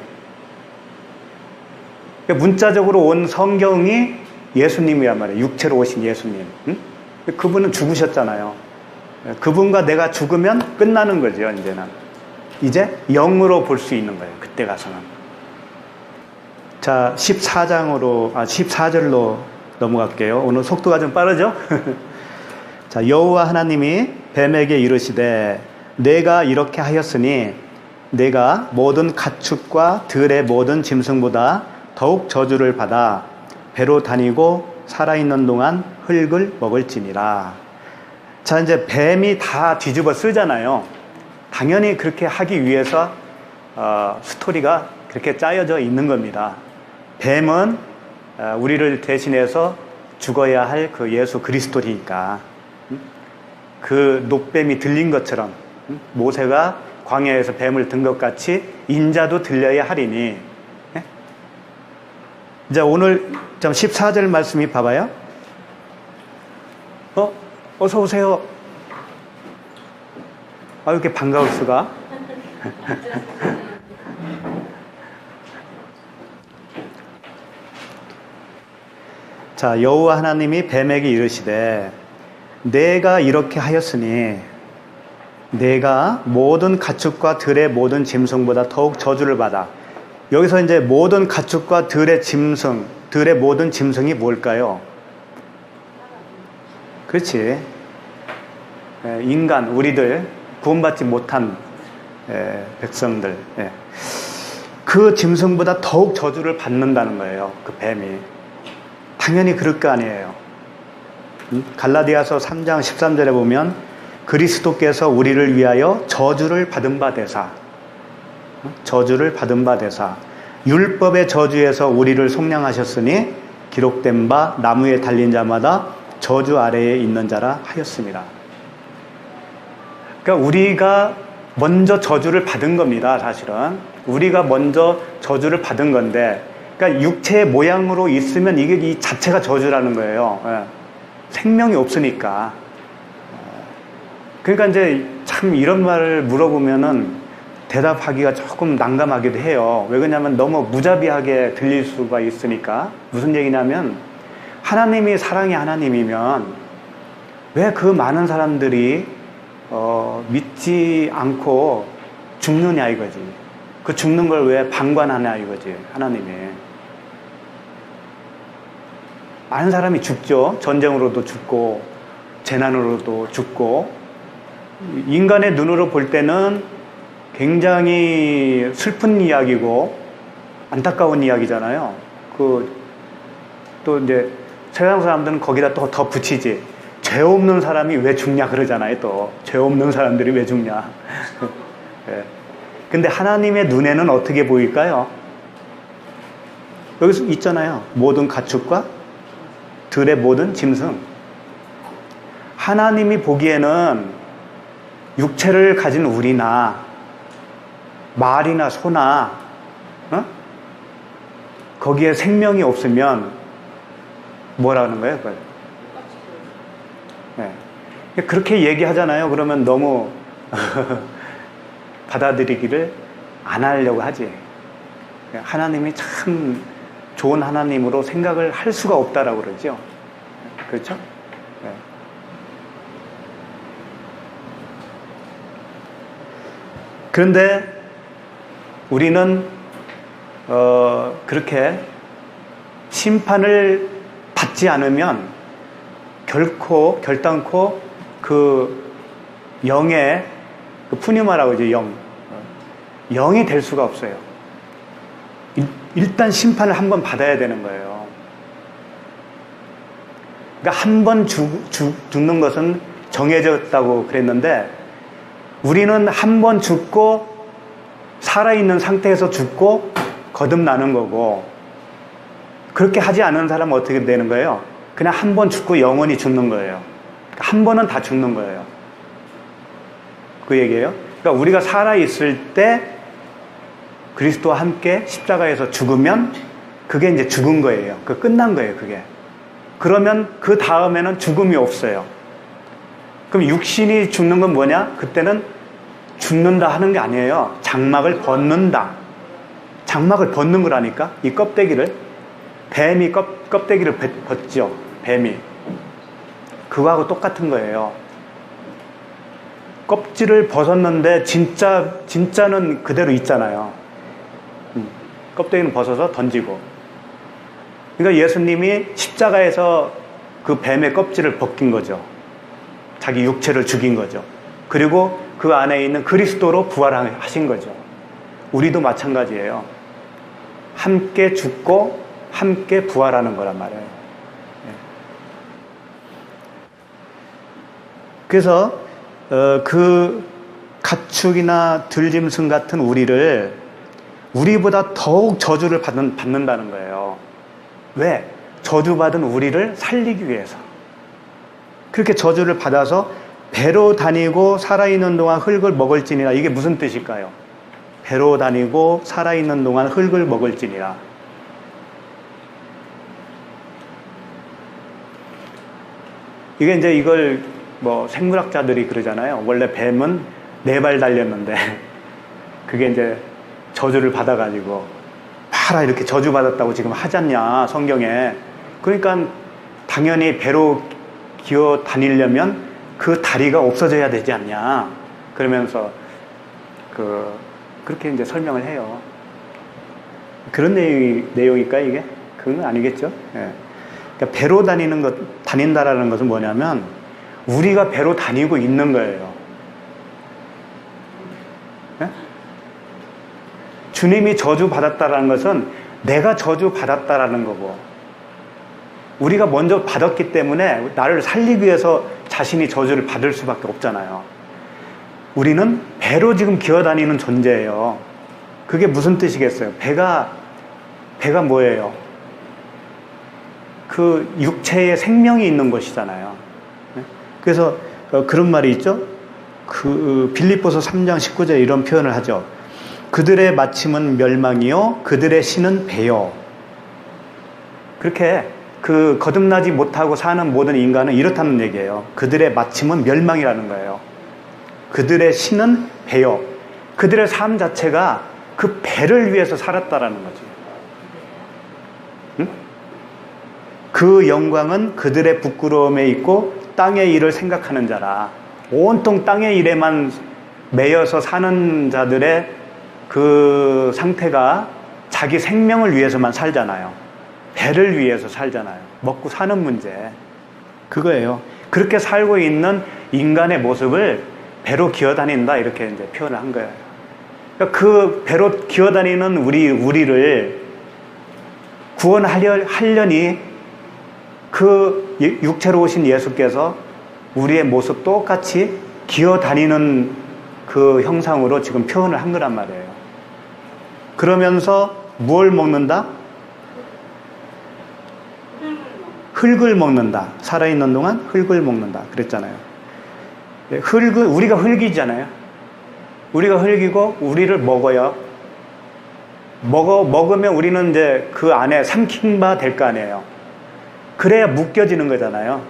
그러니까 문자적으로 온 성경이 예수님이란 말이에요. 육체로 오신 예수님. 응? 그분은 죽으셨잖아요. 그분과 내가 죽으면 끝나는 거죠, 이제는. 이제 영으로 볼 수 있는 거예요. 그때 가서는. 자, 14절로 넘어갈게요. 오늘 속도가 좀 빠르죠? 자, 여호와 하나님이 뱀에게 이르시되 내가 이렇게 하였으니 내가 모든 가축과 들의 모든 짐승보다 더욱 저주를 받아 배로 다니고 살아있는 동안 흙을 먹을지니라. 자, 이제 뱀이 다 뒤집어 쓰잖아요. 당연히 그렇게 하기 위해서 스토리가 그렇게 짜여져 있는 겁니다. 뱀은 우리를 대신해서 죽어야 할 그 예수 그리스도니까. 그 녹뱀이 들린 것처럼 모세가 광야에서 뱀을 든 것 같이 인자도 들려야 하리니. 이제 오늘 좀 14절 말씀이 봐봐요. 어서 오세요. 이렇게 반가울 수가. 자, 여호와 하나님이 뱀에게 이르시되 내가 이렇게 하였으니 내가 모든 가축과 들의 모든 짐승보다 더욱 저주를 받아. 여기서 이제 모든 가축과 들의 짐승, 들의 모든 짐승이 뭘까요? 그렇지. 인간, 우리들, 구원받지 못한 백성들. 그 짐승보다 더욱 저주를 받는다는 거예요. 그 뱀이. 당연히 그럴 거 아니에요. 갈라디아서 3장 13절에 보면 그리스도께서 우리를 위하여 저주를 받은 바 되사, 저주를 받은 바 되사 율법의 저주에서 우리를 속량하셨으니 기록된 바 나무에 달린 자마다 저주 아래에 있는 자라 하였습니다. 그러니까 우리가 먼저 저주를 받은 겁니다. 사실은 우리가 먼저 저주를 받은 건데, 그러니까 육체의 모양으로 있으면 이게 이 자체가 저주라는 거예요. 생명이 없으니까. 그러니까 이제 참 이런 말을 물어보면은 대답하기가 조금 난감하기도 해요. 왜 그러냐면 너무 무자비하게 들릴 수가 있으니까. 무슨 얘기냐면 하나님이 사랑의 하나님이면 왜 그 많은 사람들이 믿지 않고 죽느냐 이거지. 그 죽는 걸 왜 방관하냐 이거지. 하나님이. 많은 사람이 죽죠. 전쟁으로도 죽고 재난으로도 죽고. 인간의 눈으로 볼 때는 굉장히 슬픈 이야기고 안타까운 이야기잖아요. 또 이제 세상 사람들은 거기다 또 더 붙이지. 죄 없는 사람이 왜 죽냐 그러잖아요. 또 죄 없는 사람들이 왜 죽냐. 네. 근데 하나님의 눈에는 어떻게 보일까요? 여기서 있잖아요. 모든 가축과 들의 모든 짐승. 하나님이 보기에는 육체를 가진 우리나 말이나 소나 거기에 생명이 없으면 뭐라는 거예요? 그걸? 네. 그렇게 얘기하잖아요. 그러면 너무 받아들이기를 안 하려고 하지. 하나님이 참 좋은 하나님으로 생각을 할 수가 없다라고 그러죠. 그렇죠? 네. 그런데 우리는 그렇게 심판을 받지 않으면 결단코 그 영의 그 푸뉴마라고 이제 영이 될 수가 없어요. 일단 심판을 한번 받아야 되는 거예요. 그러니까 한 번 죽는 것은 정해졌다고 그랬는데 우리는 한 번 죽고 살아있는 상태에서 죽고 거듭나는 거고, 그렇게 하지 않은 사람은 어떻게 되는 거예요? 그냥 한 번 죽고 영원히 죽는 거예요. 한 번은 다 죽는 거예요. 그 얘기예요. 그러니까 우리가 살아있을 때 그리스도와 함께 십자가에서 죽으면 그게 이제 죽은 거예요. 그 끝난 거예요, 그게. 그러면 그 다음에는 죽음이 없어요. 그럼 육신이 죽는 건 뭐냐? 그때는 죽는다 하는 게 아니에요. 장막을 벗는다. 장막을 벗는 거라니까? 이 껍데기를. 뱀이 껍데기를 벗죠. 뱀이. 그거하고 똑같은 거예요. 껍질을 벗었는데 진짜는 그대로 있잖아요. 껍데기는 벗어서 던지고. 그러니까 예수님이 십자가에서 그 뱀의 껍질을 벗긴 거죠. 자기 육체를 죽인 거죠. 그리고 그 안에 있는 그리스도로 부활하신 거죠. 우리도 마찬가지예요. 함께 죽고 함께 부활하는 거란 말이에요. 그래서 그 가축이나 들짐승 같은 우리보다 더욱 저주를 받는다는 거예요. 왜? 저주받은 우리를 살리기 위해서. 그렇게 저주를 받아서 배로 다니고 살아있는 동안 흙을 먹을지니라. 이게 무슨 뜻일까요? 배로 다니고 살아있는 동안 흙을 먹을지니라. 이게 이제 이걸 뭐 생물학자들이 그러잖아요. 원래 뱀은 4발 달렸는데 그게 이제 저주를 받아가지고 봐라 이렇게 저주받았다고 지금 하잖냐 성경에. 그러니까 당연히 배로 기어 다니려면 그 다리가 없어져야 되지 않냐 그러면서 그렇게 이제 설명을 해요. 그런 내용일까 이게? 그건 아니겠죠. 예. 그러니까 배로 다닌다라는 것은 뭐냐면 우리가 배로 다니고 있는 거예요. 예? 주님이 저주 받았다라는 것은 내가 저주 받았다라는 거고, 우리가 먼저 받았기 때문에 나를 살리기 위해서 자신이 저주를 받을 수밖에 없잖아요. 우리는 배로 지금 기어다니는 존재예요. 그게 무슨 뜻이겠어요? 배가 뭐예요? 그 육체에 생명이 있는 것이잖아요. 그래서 그런 말이 있죠. 그 빌립보서 3장 19절에 이런 표현을 하죠. 그들의 마침은 멸망이요 그들의 신은 배요. 그렇게 그 거듭나지 못하고 사는 모든 인간은 이렇다는 얘기예요. 그들의 마침은 멸망이라는 거예요. 그들의 신은 배요. 그들의 삶 자체가 그 배를 위해서 살았다라는 거죠. 응? 그 영광은 그들의 부끄러움에 있고 땅의 일을 생각하는 자라. 온통 땅의 일에만 매여서 사는 자들의 그 상태가 자기 생명을 위해서만 살잖아요. 배를 위해서 살잖아요. 먹고 사는 문제. 그거예요. 그렇게 살고 있는 인간의 모습을 배로 기어다닌다 이렇게 이제 표현을 한 거예요. 그러니까 그 배로 기어다니는 우리를 구원하려니 그 육체로 오신 예수께서 우리의 모습 똑같이 기어다니는 그 형상으로 지금 표현을 한 거란 말이에요. 그러면서 뭘 먹는다? 흙을 먹는다. 살아있는 동안 흙을 먹는다. 그랬잖아요. 우리가 흙이잖아요. 우리가 흙이고 우리를 먹어요. 먹으면 우리는 이제 그 안에 삼킨 바 될 거 아니에요. 그래야 묶여지는 거잖아요.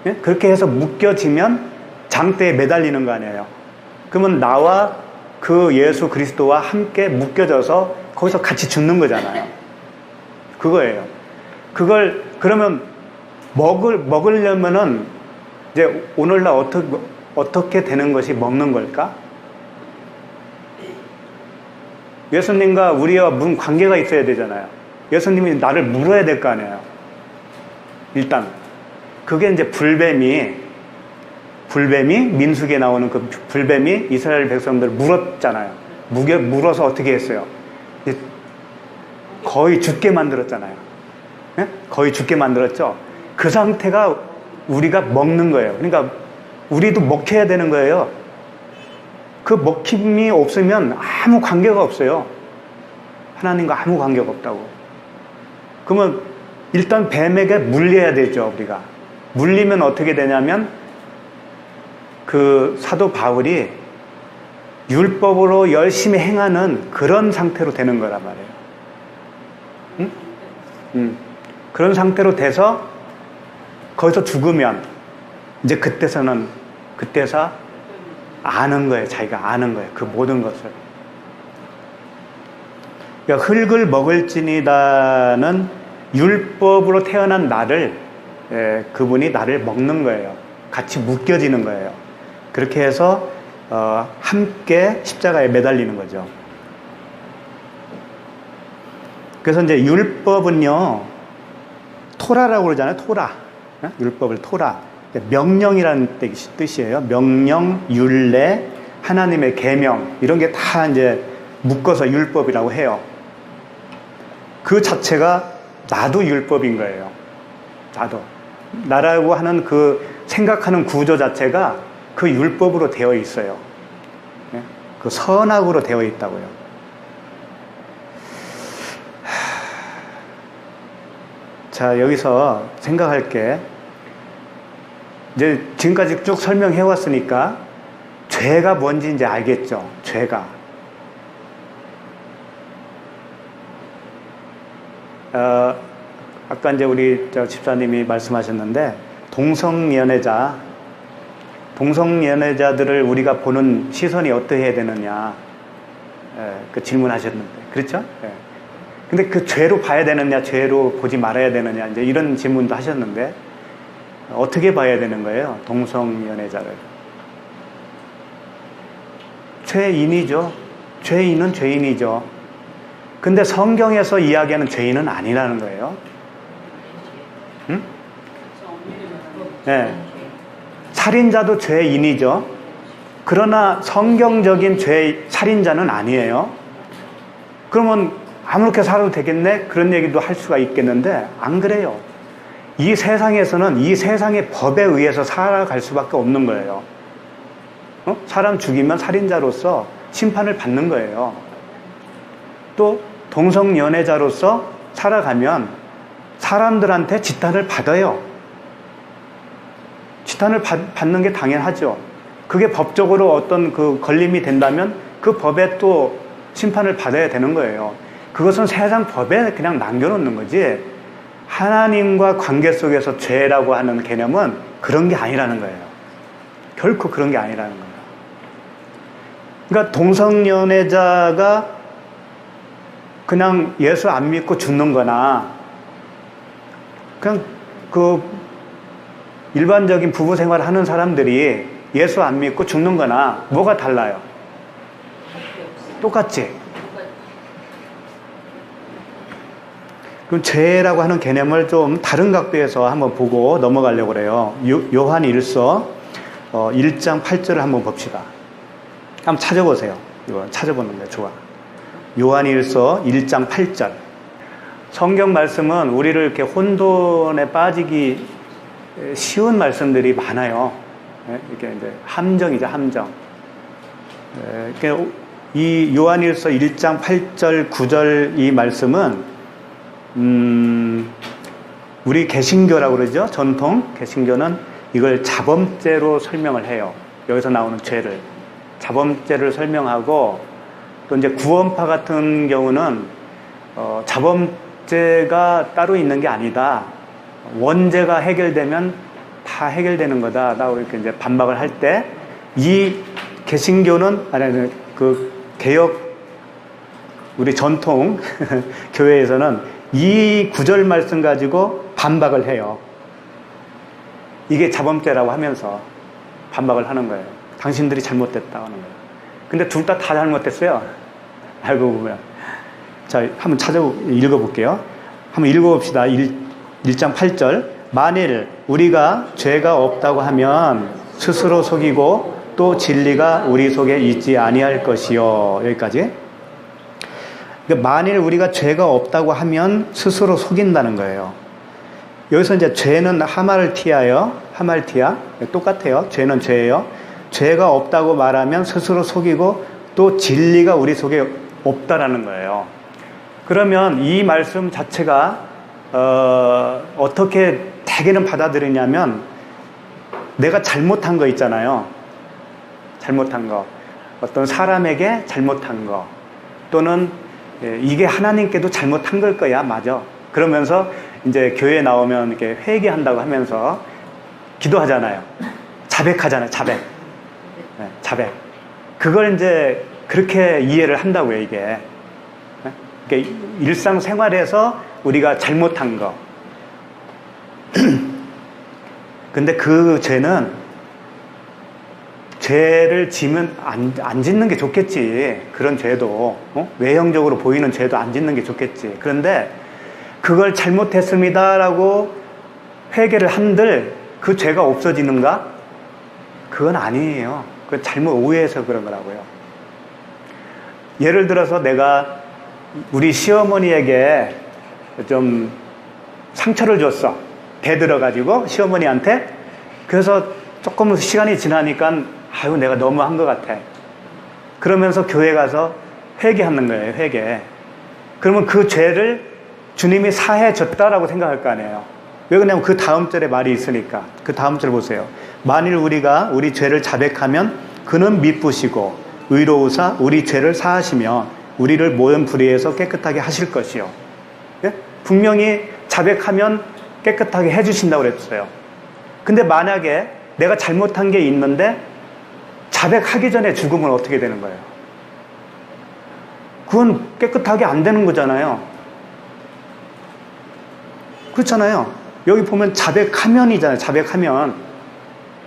예? 그렇게 해서 묶여지면 장대에 매달리는 거 아니에요. 그러면 나와 그 예수 그리스도와 함께 묶여져서 거기서 같이 죽는 거잖아요. 그거예요. 그걸 그러면 먹으려면은 이제 오늘날 어떻게 되는 것이 먹는 걸까? 예수님과 우리와 무슨 관계가 있어야 되잖아요. 예수님이 나를 물어야 될 거 아니에요. 일단 그게 이제 불뱀이 민수기에 나오는 그 불뱀이 이스라엘 백성들을 물었잖아요. 물어서 어떻게 했어요? 거의 죽게 만들었잖아요. 네? 거의 죽게 만들었죠. 그 상태가 우리가 먹는 거예요. 그러니까 우리도 먹혀야 되는 거예요. 그 먹힘이 없으면 아무 관계가 없어요. 하나님과 아무 관계가 없다고. 그러면 일단 뱀에게 물려야 되죠. 우리가 물리면 어떻게 되냐면 그 사도 바울이 율법으로 열심히 행하는 그런 상태로 되는 거란 말이에요. 응? 그런 상태로 돼서 거기서 죽으면 이제 그때서 아는 거예요. 자기가 아는 거예요. 그 모든 것을. 그러니까 흙을 먹을지니다는 율법으로 태어난 나를 그분이 나를 먹는 거예요. 같이 묶여지는 거예요. 그렇게 해서 함께 십자가에 매달리는 거죠. 그래서 이제 율법은요 토라라고 그러잖아요. 토라. 율법을 토라. 명령이라는 뜻이에요. 명령, 율례, 하나님의 계명 이런 게 다 이제 묶어서 율법이라고 해요. 그 자체가 나도 율법인 거예요. 나라고 하는 그 생각하는 구조 자체가 그 율법으로 되어 있어요. 그 선악으로 되어 있다고요. 자, 여기서 생각할 게 이제 지금까지 쭉 설명해 왔으니까 죄가 뭔지 이제 알겠죠. 죄가. 아까 이제 우리 집사님이 말씀하셨는데 동성연애자들을 우리가 보는 시선이 어떠해야 되느냐 그 질문하셨는데 그렇죠? 근데 그 죄로 봐야 되느냐 죄로 보지 말아야 되느냐 이제 이런 질문도 하셨는데 어떻게 봐야 되는 거예요? 동성연애자를 죄인이죠. 죄인은 죄인이죠. 근데 성경에서 이야기하는 죄인은 아니라는 거예요. 응? 네. 살인자도 죄인이죠. 그러나 성경적인 살인자는 아니에요. 그러면 아무렇게 살아도 되겠네? 그런 얘기도 할 수가 있겠는데 안 그래요. 이 세상에서는 이 세상의 법에 의해서 살아갈 수밖에 없는 거예요. 사람 죽이면 살인자로서 심판을 받는 거예요. 또 동성연애자로서 살아가면 사람들한테 지탄을 받아요. 지탄을 받는 게 당연하죠. 그게 법적으로 어떤 그 걸림이 된다면 그 법에 또 심판을 받아야 되는 거예요. 그것은 세상 법에 그냥 남겨놓는 거지, 하나님과 관계 속에서 죄라고 하는 개념은 그런 게 아니라는 거예요. 결코 그런 게 아니라는 거예요. 그러니까 동성연애자가 그냥 예수 안 믿고 죽는 거나 그냥 그 일반적인 부부 생활을 하는 사람들이 예수 안 믿고 죽는 거나 뭐가 달라요? 똑같지? 그럼 죄라고 하는 개념을 좀 다른 각도에서 한번 보고 넘어가려고 그래요. 요한 1서 1장 8절을 한번 봅시다. 한번 찾아보세요. 이거 찾아보는 게 좋아. 요한 1서 1장 8절. 성경 말씀은 우리를 이렇게 혼돈에 빠지기 쉬운 말씀들이 많아요. 이렇게 이제 함정이죠, 함정. 이 요한 1서 1장 8절, 9절 이 말씀은 우리 개신교라고 그러죠. 전통 개신교는 이걸 자범죄로 설명을 해요. 여기서 나오는 죄를 자범죄를 설명하고, 또 이제 구원파 같은 경우는 자범죄가 따로 있는 게 아니다. 원죄가 해결되면 다 해결되는 거다라고 이렇게 이제 반박을 할 때, 이 개신교는 아니 그 개혁 우리 전통 교회에서는 이 구절 말씀 가지고 반박을 해요. 이게 자범죄라고 하면서 반박을 하는 거예요. 당신들이 잘못됐다고 하는 거예요. 근데 둘 다 잘못됐어요. 알고 보면. 자, 한번 읽어볼게요. 한번 읽어봅시다. 1장 8절. 만일 우리가 죄가 없다고 하면 스스로 속이고 또 진리가 우리 속에 있지 아니할 것이요. 여기까지. 그러니까 만일 우리가 죄가 없다고 하면 스스로 속인다는 거예요. 여기서 이제 죄는 하말티아. 똑같아요. 죄는 죄예요. 죄가 없다고 말하면 스스로 속이고 또 진리가 우리 속에 없다라는 거예요. 그러면 이 말씀 자체가 어떻게 대개는 받아들이냐면, 내가 잘못한 거 있잖아요. 잘못한 거. 어떤 사람에게 잘못한 거. 또는 이게 하나님께도 잘못한 걸 거야. 맞아. 그러면서 이제 교회에 나오면 이렇게 회개한다고 하면서 기도하잖아요. 자백하잖아요. 자백. 네, 자백. 그걸 이제 그렇게 이해를 한다고요, 이게. 그러니까 일상생활에서 우리가 잘못한 거. 근데 그 죄는, 죄를 지면 안 짓는 게 좋겠지. 그런 죄도. 외형적으로 보이는 죄도 안 짓는 게 좋겠지. 그런데 그걸 잘못했습니다라고 회개를 한들 그 죄가 없어지는가? 그건 아니에요. 그건 잘못 오해해서 그런 거라고요. 예를 들어서 내가 우리 시어머니에게 좀 상처를 줬어. 대들어가지고 시어머니한테. 그래서 조금 시간이 지나니까 아유 내가 너무 한 것 같아. 그러면서 교회 가서 회개하는 거예요. 회개. 그러면 그 죄를 주님이 사해 줬다라고 생각할 거 아니에요. 왜 그러냐면 그 다음 절에 말이 있으니까. 그 다음 절 보세요. 만일 우리가 우리 죄를 자백하면 그는 미쁘시고 의로우사 우리 죄를 사하시며 우리를 모든 불의에서 깨끗하게 하실 것이요. 예? 분명히 자백하면 깨끗하게 해주신다고 그랬어요. 근데 만약에 내가 잘못한 게 있는데 자백하기 전에 죽으면 어떻게 되는 거예요? 그건 깨끗하게 안 되는 거잖아요. 그렇잖아요. 여기 보면 자백하면이잖아요.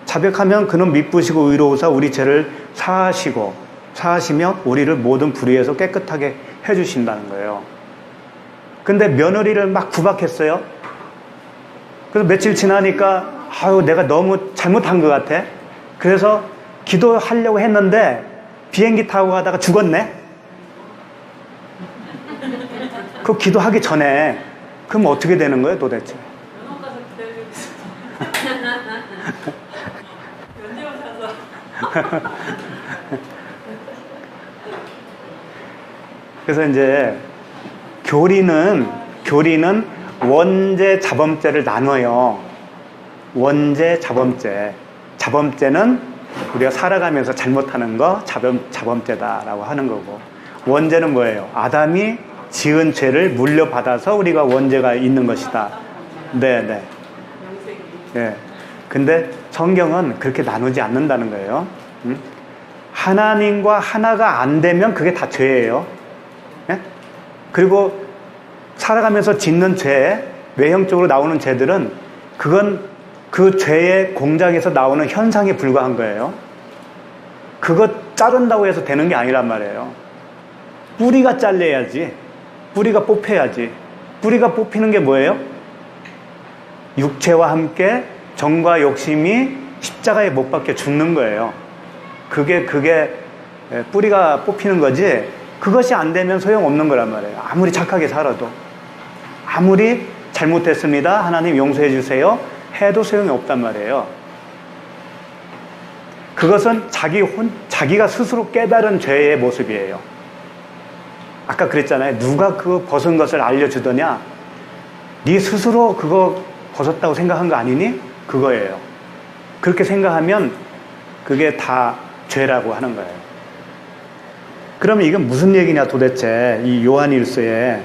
자백하면 그는 미쁘시고 의로우사 우리 죄를 사하시고 사하시며 우리를 모든 불의에서 깨끗하게 해주신다는 거예요. 근데 며느리를 막 구박했어요. 그래서 며칠 지나니까 아유 내가 너무 잘못한 것 같아. 그래서 기도하려고 했는데 비행기 타고 가다가 죽었네. 그 기도하기 전에 그럼 어떻게 되는 거예요 도대체? 연옥 가서 기다리고 연재원 사서 그래서 이제 교리는 원죄 자범죄를 나눠요. 원죄 자범죄. 자범죄는 우리가 살아가면서 잘못하는 거 자범죄다라고 하는 거고, 원죄는 뭐예요? 아담이 지은 죄를 물려받아서 우리가 원죄가 있는 것이다. 네. 네. 근데 성경은 그렇게 나누지 않는다는 거예요. 하나님과 하나가 안 되면 그게 다 죄예요. 네? 그리고 살아가면서 짓는 죄, 외형적으로 나오는 죄들은 그건 그 죄의 공작에서 나오는 현상에 불과한 거예요. 그거 자른다고 해서 되는 게 아니란 말이에요. 뿌리가 잘려야지. 뿌리가 뽑혀야지. 뿌리가 뽑히는 게 뭐예요? 육체와 함께 정과 욕심이 십자가에 못 박혀 죽는 거예요. 그게 뿌리가 뽑히는 거지. 그것이 안 되면 소용없는 거란 말이에요. 아무리 착하게 살아도. 아무리 잘못했습니다. 하나님 용서해 주세요. 해도 소용이 없단 말이에요. 그것은 자기가 스스로 깨달은 죄의 모습이에요. 아까 그랬잖아요. 누가 그 벗은 것을 알려주더냐? 네 스스로 그거 벗었다고 생각한 거 아니니? 그거예요. 그렇게 생각하면 그게 다 죄라고 하는 거예요. 그러면 이건 무슨 얘기냐 도대체, 이 요한일서에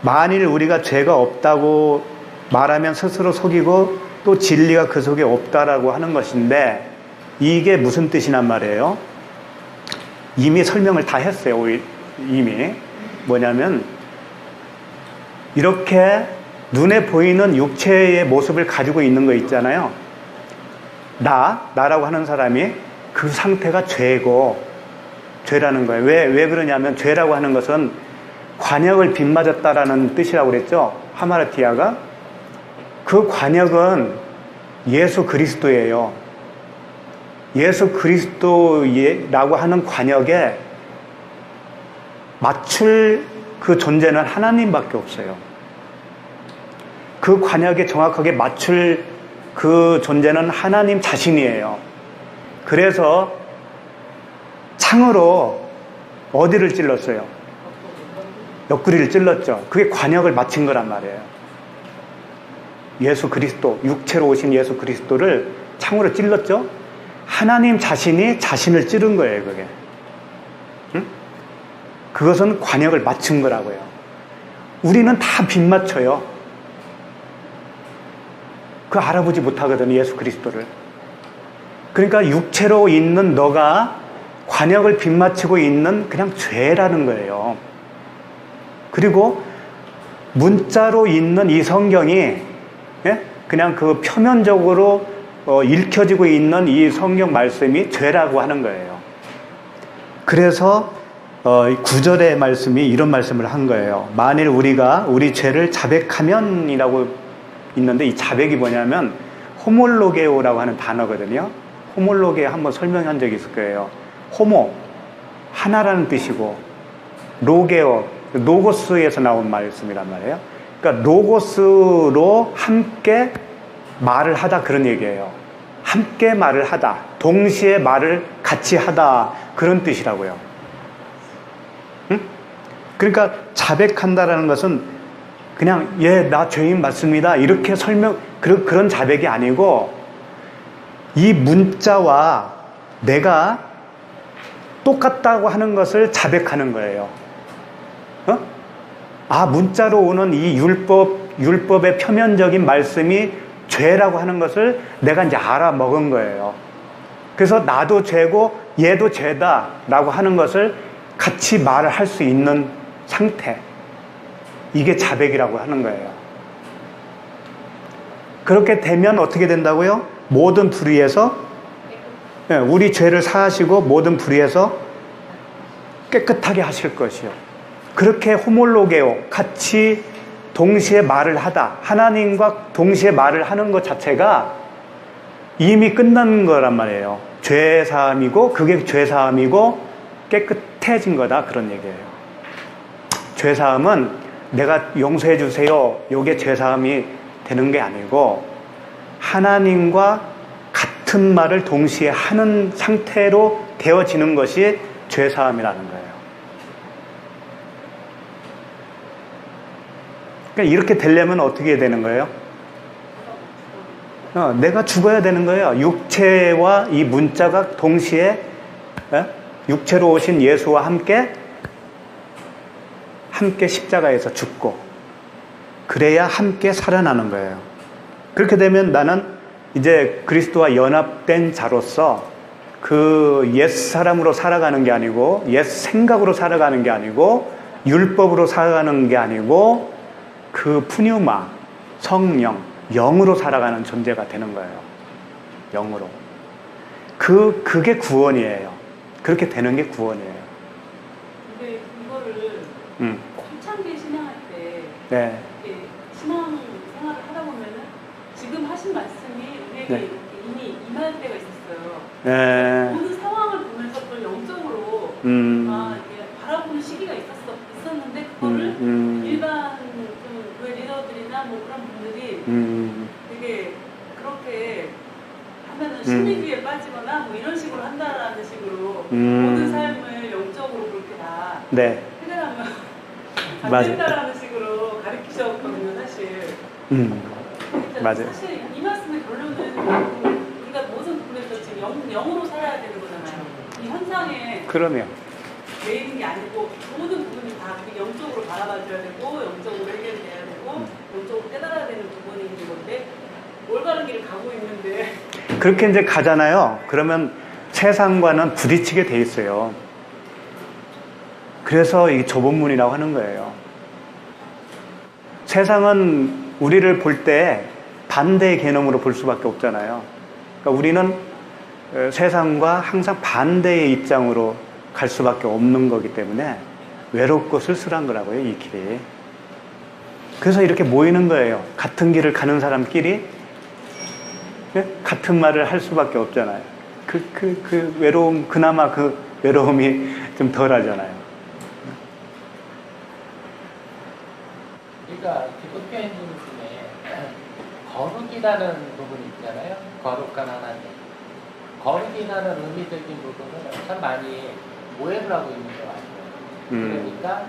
만일 우리가 죄가 없다고 말하면 스스로 속이고 또 진리가 그 속에 없다라고 하는 것인데, 이게 무슨 뜻이란 말이에요? 이미 설명을 다 했어요. 이미 뭐냐면, 이렇게 눈에 보이는 육체의 모습을 가지고 있는 거 있잖아요. 나라고 하는 사람이 그 상태가 죄라는 거예요. 왜 그러냐면, 죄라고 하는 것은 관역을 빗맞았다라는 뜻이라고 그랬죠. 하마르티아가. 그 관역은 예수 그리스도예요. 예수 그리스도라고 하는 관역에 맞출 그 존재는 하나님밖에 없어요. 그 관역에 정확하게 맞출 그 존재는 하나님 자신이에요. 그래서 창으로 어디를 찔렀어요? 옆구리를 찔렀죠. 그게 관역을 맞춘 거란 말이에요. 예수 그리스도, 육체로 오신 예수 그리스도를 창으로 찔렀죠. 하나님 자신이 자신을 찌른 거예요, 그게. 응? 그것은 관역을 맞춘 거라고요. 우리는 다 빗맞춰요. 그 알아보지 못하거든요, 예수 그리스도를. 그러니까 육체로 있는 너가 관역을 빗맞추고 있는 그냥 죄라는 거예요. 그리고 문자로 있는 이 성경이 그냥 그 표면적으로 읽혀지고 있는 이 성경 말씀이 죄라고 하는 거예요. 그래서 9절의 말씀이 이런 말씀을 한 거예요. 만일 우리가 우리 죄를 자백하면이라고 있는데, 이 자백이 뭐냐면 호몰로게오라고 하는 단어거든요. 호몰로게오 한번 설명한 적이 있을 거예요. 호모, 하나라는 뜻이고, 로게오, 로고스에서 나온 말씀이란 말이에요. 그러니까 로고스로 함께 말을 하다, 그런 얘기예요. 함께 말을 하다, 동시에 말을 같이 하다, 그런 뜻이라고요. 응? 그러니까 자백한다라는 것은 그냥 나 죄인 맞습니다 이렇게 그런 자백이 아니고, 이 문자와 내가 똑같다고 하는 것을 자백하는 거예요. 문자로 오는 이 율법의 표면적인 말씀이 죄라고 하는 것을 내가 이제 알아먹은 거예요. 그래서 나도 죄고 얘도 죄다라고 하는 것을 같이 말을 할 수 있는 상태. 이게 자백이라고 하는 거예요. 그렇게 되면 어떻게 된다고요? 모든 불의에서, 우리 죄를 사하시고 모든 불의에서 깨끗하게 하실 것이요. 그렇게 호몰로게오, 같이 동시에 말을 하다, 하나님과 동시에 말을 하는 것 자체가 이미 끝난 거란 말이에요. 죄사함이고, 그게 죄사함이고 깨끗해진 거다, 그런 얘기예요. 죄사함은 내가 용서해 주세요, 이게 죄사함이 되는 게 아니고 하나님과 같은 말을 동시에 하는 상태로 되어지는 것이 죄사함이라는 거예요. 그러니까 이렇게 되려면 어떻게 되는 거예요? 내가 죽어야 되는 거예요. 육체와 이 문자가 동시에 육체로 오신 예수와 함께 십자가에서 죽고, 그래야 함께 살아나는 거예요. 그렇게 되면 나는 이제 그리스도와 연합된 자로서 그 옛 사람으로 살아가는 게 아니고, 옛 생각으로 살아가는 게 아니고, 율법으로 살아가는 게 아니고, 그 푸뉴마, 성령, 영으로 살아가는 존재가 되는 거예요. 영으로. 그게 구원이에요. 그렇게 되는 게 구원이에요. 근데 이거를 초창기 신앙할 때 네. 이렇게 신앙 생활을 하다 보면은 지금 하신 말씀이 우리에게 네. 이렇게 이미 임할 때가 있었어요. 네. 모든 상황을 보면서 또 영적으로 이렇게 바라보는 시기가 있었는데 그거를 일반 좀 교회 리더들이나 뭐 그런 분들이 되게 그렇게 하면은 심리주의에 빠지거나 뭐 이런 식으로 한다라는 식으로 모든 삶을 영적으로 그렇게 다 네. 해결하면 안 맞아요. 된다라는 식으로 가르치셨거든요, 사실. 맞아요. 사실 이 말씀의 결론은 우리가 모든 부분에서 지금 영으로 살아야 되는 거잖아요. 이 현상에 그러면 돼 있는 게 아니고 모든 부분이 다 영적으로 바라봐줘야 되고 영적으로 해결돼야 되고 영적으로 깨달아야 되는 부분이 있는 건데 올바른 길을 가고 있는데 그렇게 이제 가잖아요. 그러면 세상과는 부딪히게 돼 있어요. 그래서 이 좁은 문이라고 하는 거예요. 세상은 우리를 볼 때 반대의 개념으로 볼 수밖에 없잖아요. 그러니까 우리는 세상과 항상 반대의 입장으로 갈 수밖에 없는 거기 때문에 외롭고 쓸쓸한 거라고요, 이 길이. 그래서 이렇게 모이는 거예요. 같은 길을 가는 사람끼리 같은 말을 할 수밖에 없잖아요. 그 외로움, 그나마 그 외로움이 좀 덜 하잖아요. 그러니까 기독교인들 중에 거룩이라는 부분이 있잖아요. 거룩한 하나님. 거룩이라는 의미적인 부분을 참 많이 오해를 하고 있는 것 같아요. 그러니까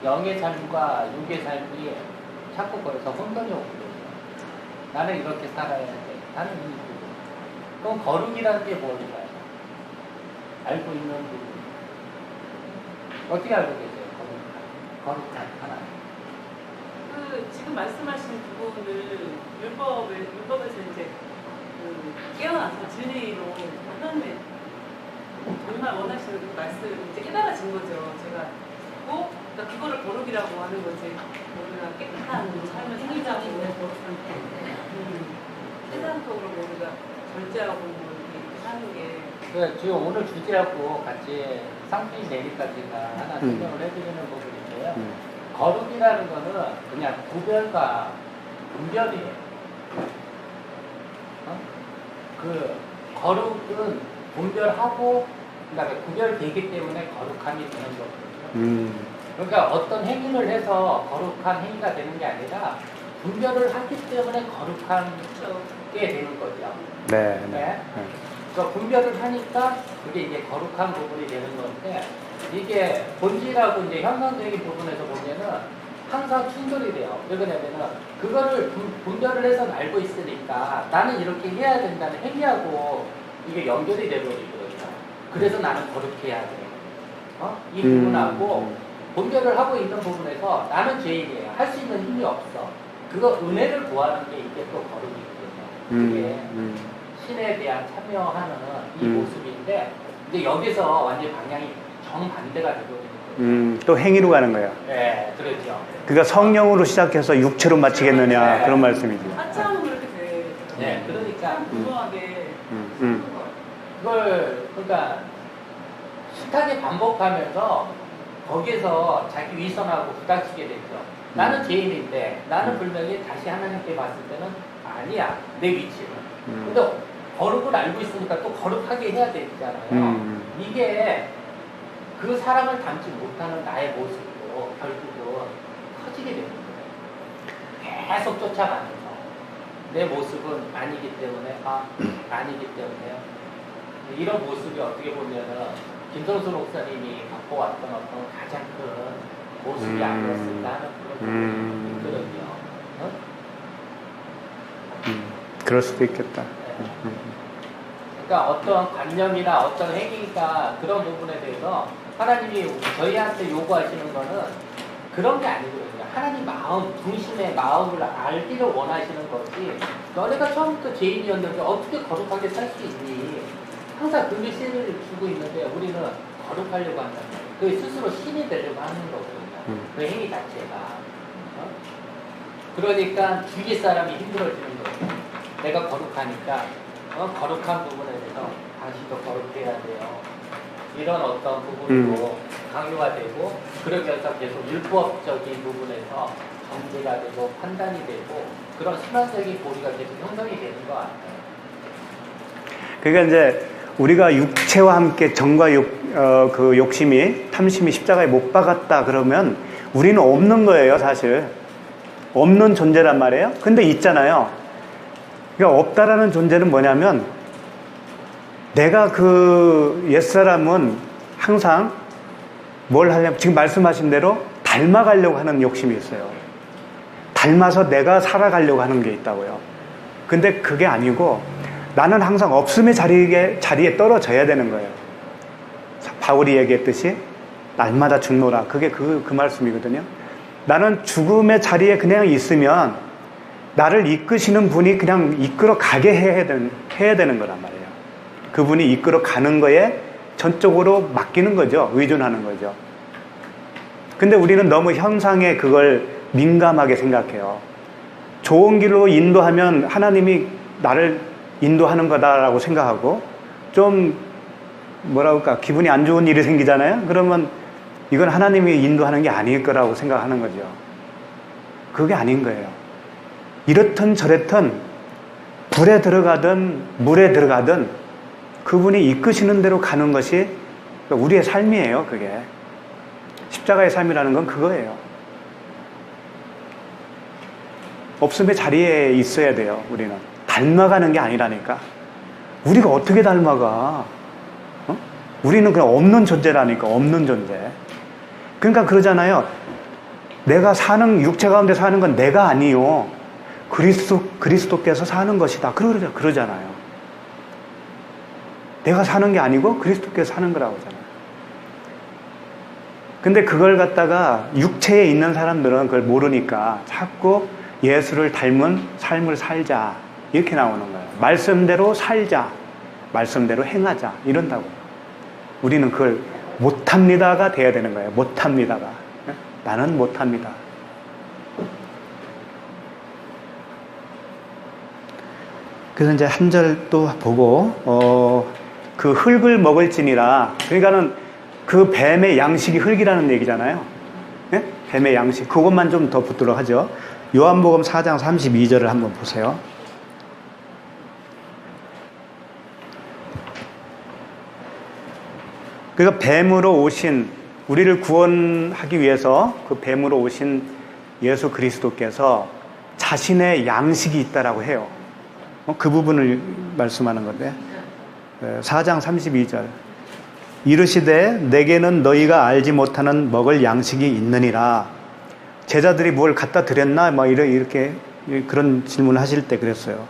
영의 삶과 육의 삶이 자꾸 거기서 혼돈이 오고 있어요. 나는 이렇게 살아야 돼. 나는 이 부분. 그럼 거룩이라는 게 뭘까요? 알고 있는 부분. 어떻게 알고 계세요? 거룩한 하나님. 지금 말씀하신 부분을 율법에서 이제 깨어나서 진리로 하나님의 정말 원하시는 그 말씀을 이제 깨달아진 거죠. 제가 듣고 그러니까 그거를 거룩이라고 하는 거지. 우리가 깨끗한 삶을 살자고 세상적으로 우리가 절제하고 뭐 이렇게 사는 게. 그 지금 오늘 주제하고 같이 상품 내리까지가 하나 설명을 해드리는 부분인데요. 거룩이라는 거는 그냥 구별과 분별이에요. 그 거룩은 분별하고 그다음에 구별되기 때문에 거룩함이 되는 거거든요. 그러니까 어떤 행위를 해서 거룩한 행위가 되는 게 아니라 분별을 하기 때문에 거룩한 게 되는 거죠. 네. 그러니까 분별을 하니까 그게 이제 거룩한 부분이 되는 건데 이게 본질하고 이제 현상적인 부분에서 보면은 항상 충돌이 돼요. 왜 그러냐면은 그거를 분별을 해서 알고 있으니까 나는 이렇게 해야 된다는 행위하고 이게 연결이 되버리거든요. 그래서 나는 거룩해 해야 돼. 이 부분하고 분별을 하고 있는 부분에서 나는 죄인이에요. 할 수 있는 힘이 없어. 그거 은혜를 구하는 게 이게 또 거룩이거든요. 그게 신에 대한 참여하는 이 모습인데 이제 여기서 완전 방향이 정반대가 되거든요. 또 행위로 가는 거예요. 네, 그렇죠. 그러니까 성령으로 시작해서 육체로 마치겠느냐, 네. 그런 말씀이죠. 하찮으면 그렇게 돼. 네, 그러니까 무모하게 그걸 그러니까 숱하게 반복하면서 거기에서 자기 위선하고 부닥치게 됐죠. 나는 죄인인데 나는 분명히 다시 하나님께 봤을 때는 아니야 내 위치는. 근데 거룩을 알고 있으니까 또 거룩하게 해야 되잖아요. 이게 그 사랑을 담지 못하는 나의 모습으로 결국은 커지게 되는 거예요. 계속 쫓아가면서 내 모습은 아니기 때문에 아니기 때문에 이런 모습이 어떻게 보면은 김성수 목사님이 갖고 왔던 어떤 가장 큰 모습이 아니었을까 하는 그런 부분이 있거든요. 어? 그럴 수도 있겠다. 네. 그러니까 어떤 관념이나 어떤 행위가 그런 부분에 대해서 하나님이 저희한테 요구하시는 거는 그런 게 아니거든요. 하나님 마음, 중심의 마음을 알기를 원하시는 거지. 너네가 처음부터 죄인이었는데 어떻게 거룩하게 살 수 있니? 항상 그 메시지를 주고 있는데 우리는 거룩하려고 한다. 그 스스로 신이 되려고 하는 거거든요. 그 행위 자체가. 어? 그러니까 주위 사람이 힘들어지는 거예요. 내가 거룩하니까 거룩한 부분에 대해서 당신도 거룩해야 돼요. 이런 어떤 부분으로 강요가 되고 그러면서 계속 율법적인 부분에서 정죄가 되고 판단이 되고 그런 순환적인 고리가 계속 형성이 되는 것 같아요. 그러니까 이제 우리가 육체와 함께 정과 그 욕심이 탐심이 십자가에 못 박았다 그러면 우리는 없는 거예요, 사실. 없는 존재란 말이에요. 근데 있잖아요. 그러니까 없다라는 존재는 뭐냐면 내가 그 옛사람은 항상 뭘 하려면 지금 말씀하신 대로 닮아가려고 하는 욕심이 있어요. 닮아서 내가 살아가려고 하는 게 있다고요. 근데 그게 아니고 나는 항상 없음의 자리에 떨어져야 되는 거예요. 바울이 얘기했듯이 날마다 죽노라. 그게 그 말씀이거든요. 나는 죽음의 자리에 그냥 있으면 나를 이끄시는 분이 그냥 이끌어 가게 해야 되는 거란 말이에요. 그분이 이끌어 가는 거에 전적으로 맡기는 거죠. 의존하는 거죠. 근데 우리는 너무 현상에 그걸 민감하게 생각해요. 좋은 길로 인도하면 하나님이 나를 인도하는 거다라고 생각하고 좀 뭐라 그럴까 기분이 안 좋은 일이 생기잖아요. 그러면 이건 하나님이 인도하는 게 아닐 거라고 생각하는 거죠. 그게 아닌 거예요. 이렇든 저렇든 불에 들어가든 물에 들어가든 그분이 이끄시는 대로 가는 것이 우리의 삶이에요. 그게 십자가의 삶이라는 건 그거예요. 없음의 자리에 있어야 돼요. 우리는 닮아가는 게 아니라니까. 우리가 어떻게 닮아가? 어? 우리는 그냥 없는 존재라니까. 없는 존재. 그러니까 그러잖아요. 내가 사는 육체 가운데 사는 건 내가 아니요. 그리스도께서 사는 것이다. 그러잖아요. 내가 사는 게 아니고 그리스도께서 사는 거라고 하잖아요. 근데 그걸 갖다가 육체에 있는 사람들은 그걸 모르니까 자꾸 예수를 닮은 삶을 살자 이렇게 나오는 거예요. 말씀대로 살자, 말씀대로 행하자 이런다고요. 우리는 그걸 못합니다가 돼야 되는 거예요. 못합니다가. 나는 못합니다. 그래서 이제 한 절 또 보고 그 흙을 먹을지니라. 그러니까는 그 뱀의 양식이 흙이라는 얘기잖아요. 네? 뱀의 양식. 그것만 좀 더 붙도록 하죠. 요한복음 4장 32절을 한번 보세요. 그러니까 뱀으로 오신 우리를 구원하기 위해서 그 뱀으로 오신 예수 그리스도께서 자신의 양식이 있다라고 해요. 그 부분을 말씀하는 건데 4장 32절 이르시되 내게는 너희가 알지 못하는 먹을 양식이 있느니라. 제자들이 뭘 갖다 드렸나? 막 이렇게 그런 질문을 하실 때 그랬어요.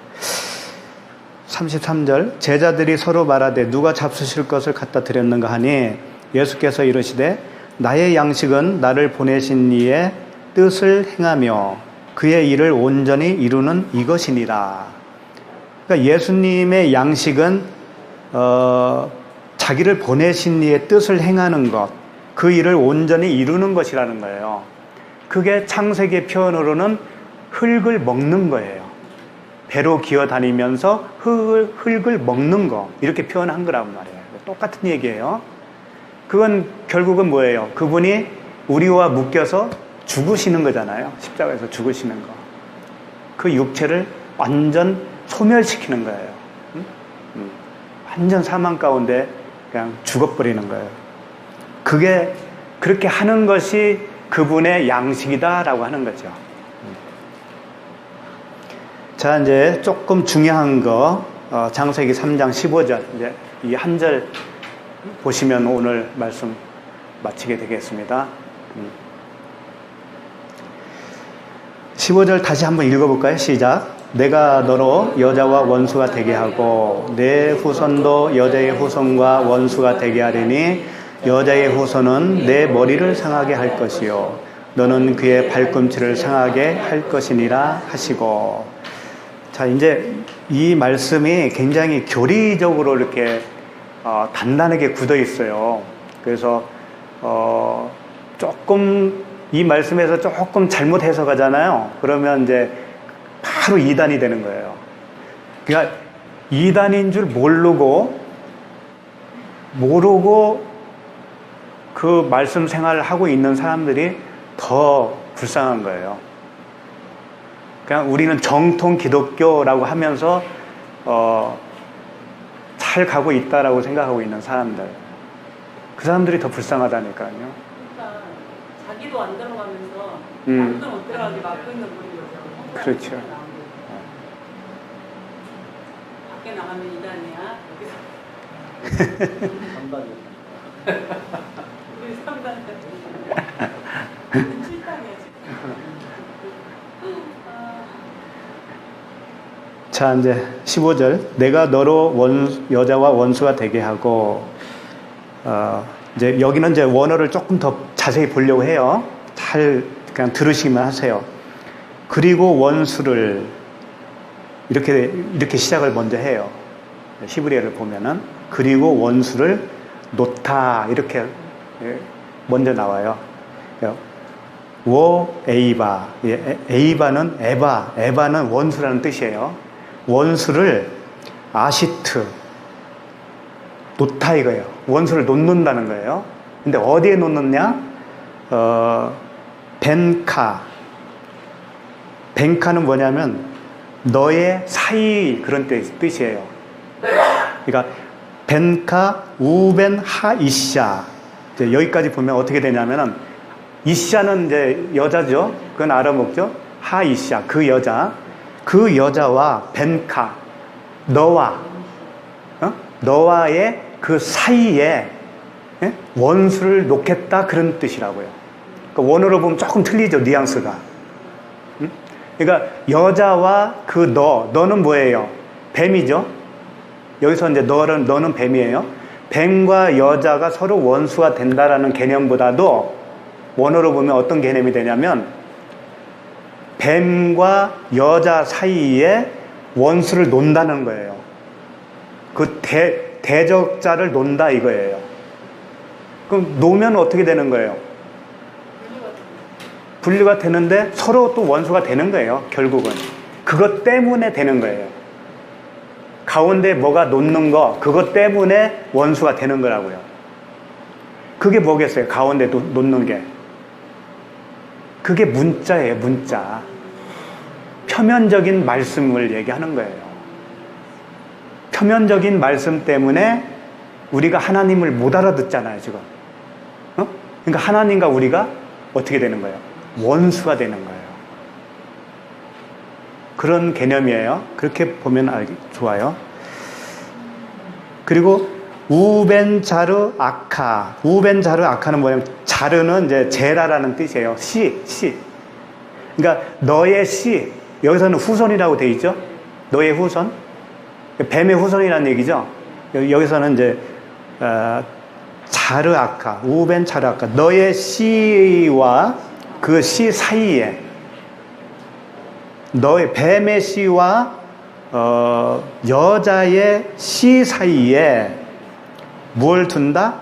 33절 제자들이 서로 말하되 누가 잡수실 것을 갖다 드렸는가 하니 예수께서 이르시되 나의 양식은 나를 보내신 이의 뜻을 행하며 그의 일을 온전히 이루는 이것이니라. 그러니까 예수님의 양식은 자기를 보내신 이의 뜻을 행하는 것, 그 일을 온전히 이루는 것이라는 거예요. 그게 창세기의 표현으로는 흙을 먹는 거예요. 배로 기어다니면서 흙을 먹는 거 이렇게 표현한 거란 말이에요. 똑같은 얘기예요. 그건 결국은 뭐예요? 그분이 우리와 묶여서 죽으시는 거잖아요. 십자가에서 죽으시는 거. 그 육체를 완전 소멸시키는 거예요. 완전 사망 가운데 그냥 죽어버리는 거예요. 그게 그렇게 하는 것이 그분의 양식이다라고 하는 거죠. 자, 이제 조금 중요한 거, 창세기 3장 15절, 이제 이 한 절 보시면 오늘 말씀 마치게 되겠습니다. 15절 다시 한번 읽어볼까요? 시작. 내가 너로 여자와 원수가 되게 하고 내 후손도 여자의 후손과 원수가 되게 하리니 여자의 후손은 내 머리를 상하게 할 것이요 너는 그의 발꿈치를 상하게 할 것이니라 하시고. 자, 이제 이 말씀이 굉장히 교리적으로 이렇게 단단하게 굳어 있어요. 그래서 조금 이 말씀에서 조금 잘못 해석하잖아요. 그러면 이제 바로 이단이 되는 거예요. 그러니까 이단인 줄 모르고 그 말씀 생활을 하고 있는 사람들이 더 불쌍한 거예요. 그냥 우리는 정통 기독교라고 하면서 잘 가고 있다라고 생각하고 있는 사람들, 그 사람들이 더 불쌍하다니까요. 그러니까 자기도 안 들어가면서 남도 못 들어가게 막고 있는 분인 거죠. 그렇죠. 밖에 나가면 이단이야. 여기서 우리 3단 실당이야 지금. 자, 이제 15절. 내가 너로 여자와 원수가 되게 하고, 이제 여기는 이제 원어를 조금 더 자세히 보려고 해요. 잘 그냥 들으시기만 하세요. 그리고 원수를 이렇게 시작을 먼저 해요. 히브리어를 보면은 그리고 원수를 놓다 이렇게 먼저 나와요. 워 에이바, 에이바는 에바는 원수라는 뜻이에요. 원수를 아시트 놓다 이거예요. 원수를 놓는다는 거예요. 근데 어디에 놓느냐? 벤카는 뭐냐면 너의 사이 그런 뜻이에요. 그러니까 벤카 우벤 하이샤. 여기까지 보면 어떻게 되냐면은 이샤는 이제 여자죠. 그건 알아먹죠. 하이샤 그 여자와 벤카 너와의 그 사이에 원수를 놓겠다 그런 뜻이라고요. 그러니까 원어로 보면 조금 틀리죠. 뉘앙스가. 그러니까 여자와 그 너는 뭐예요? 뱀이죠. 여기서 이제 너는 뱀이에요. 뱀과 여자가 서로 원수가 된다라는 개념보다도 원어로 보면 어떤 개념이 되냐면 뱀과 여자 사이에 원수를 논다는 거예요. 그 대적자를 논다 이거예요. 그럼 놓으면 어떻게 되는 거예요? 분리가 되는데 서로 또 원수가 되는 거예요. 결국은 그것 때문에 되는 거예요. 가운데 뭐가 놓는 거 그것 때문에 원수가 되는 거라고요. 그게 뭐겠어요? 가운데 놓는 게 그게 문자예요. 문자. 표면적인 말씀을 얘기하는 거예요. 표면적인 말씀 때문에 우리가 하나님을 못 알아듣잖아요. 지금 그러니까 하나님과 우리가 어떻게 되는 거예요? 원수가 되는 거예요. 그런 개념이에요. 그렇게 보면 좋아요. 그리고 우벤자르 아카. 우벤자르 아카는 뭐냐면 자르는 이제 제라라는 뜻이에요. 씨. 그러니까 너의 씨. 여기서는 후손이라고 돼 있죠. 너의 후손. 뱀의 후손이라는 얘기죠. 여기서는 이제 자르 아카. 우벤자르 아카. 너의 씨와 그 씨 사이에 너의 뱀의 씨와 여자의 씨 사이에 무엇을 둔다?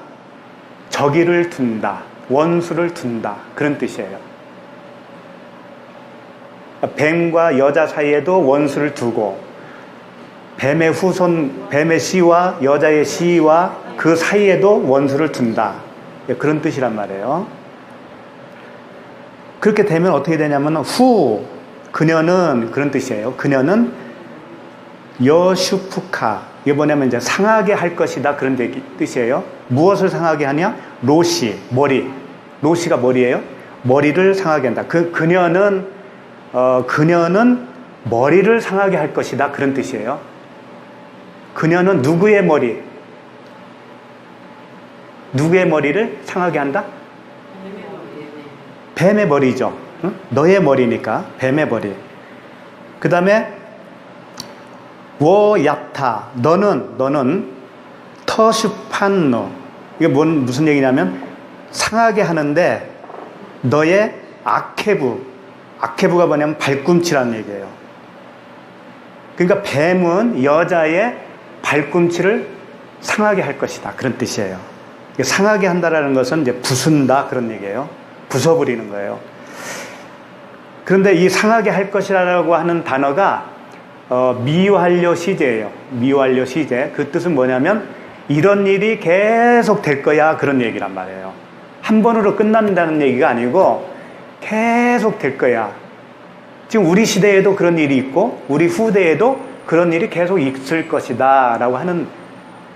적의를 둔다. 원수를 둔다. 그런 뜻이에요. 뱀과 여자 사이에도 원수를 두고 뱀의 씨와 여자의 씨와 그 사이에도 원수를 둔다. 그런 뜻이란 말이에요. 그렇게 되면 어떻게 되냐면 그녀는 그런 뜻이에요. 그녀는 여슈푸카, 이게 뭐냐면 이제 상하게 할 것이다, 그런 뜻이에요. 무엇을 상하게 하냐? 로시, 머리. 로시가 머리예요. 머리를 상하게 한다. 그녀는 머리를 상하게 할 것이다, 그런 뜻이에요. 그녀는 누구의 머리? 누구의 머리를 상하게 한다? 뱀의 머리죠. 응? 너의 머리니까 뱀의 머리. 그 다음에 워야타, 너는 터슈판노, 이게 무슨 얘기냐면 상하게 하는데 너의 아케부가 뭐냐면 발꿈치라는 얘기예요. 그러니까 뱀은 여자의 발꿈치를 상하게 할 것이다, 그런 뜻이에요. 상하게 한다라는 것은 이제 부순다, 그런 얘기예요. 부숴버리는 거예요. 그런데 이 상하게 할 것이라고 하는 단어가 미완료 시제예요. 미완료 시제. 그 뜻은 뭐냐면 이런 일이 계속 될 거야, 그런 얘기란 말이에요. 한 번으로 끝난다는 얘기가 아니고 계속 될 거야. 지금 우리 시대에도 그런 일이 있고 우리 후대에도 그런 일이 계속 있을 것이다 라고 하는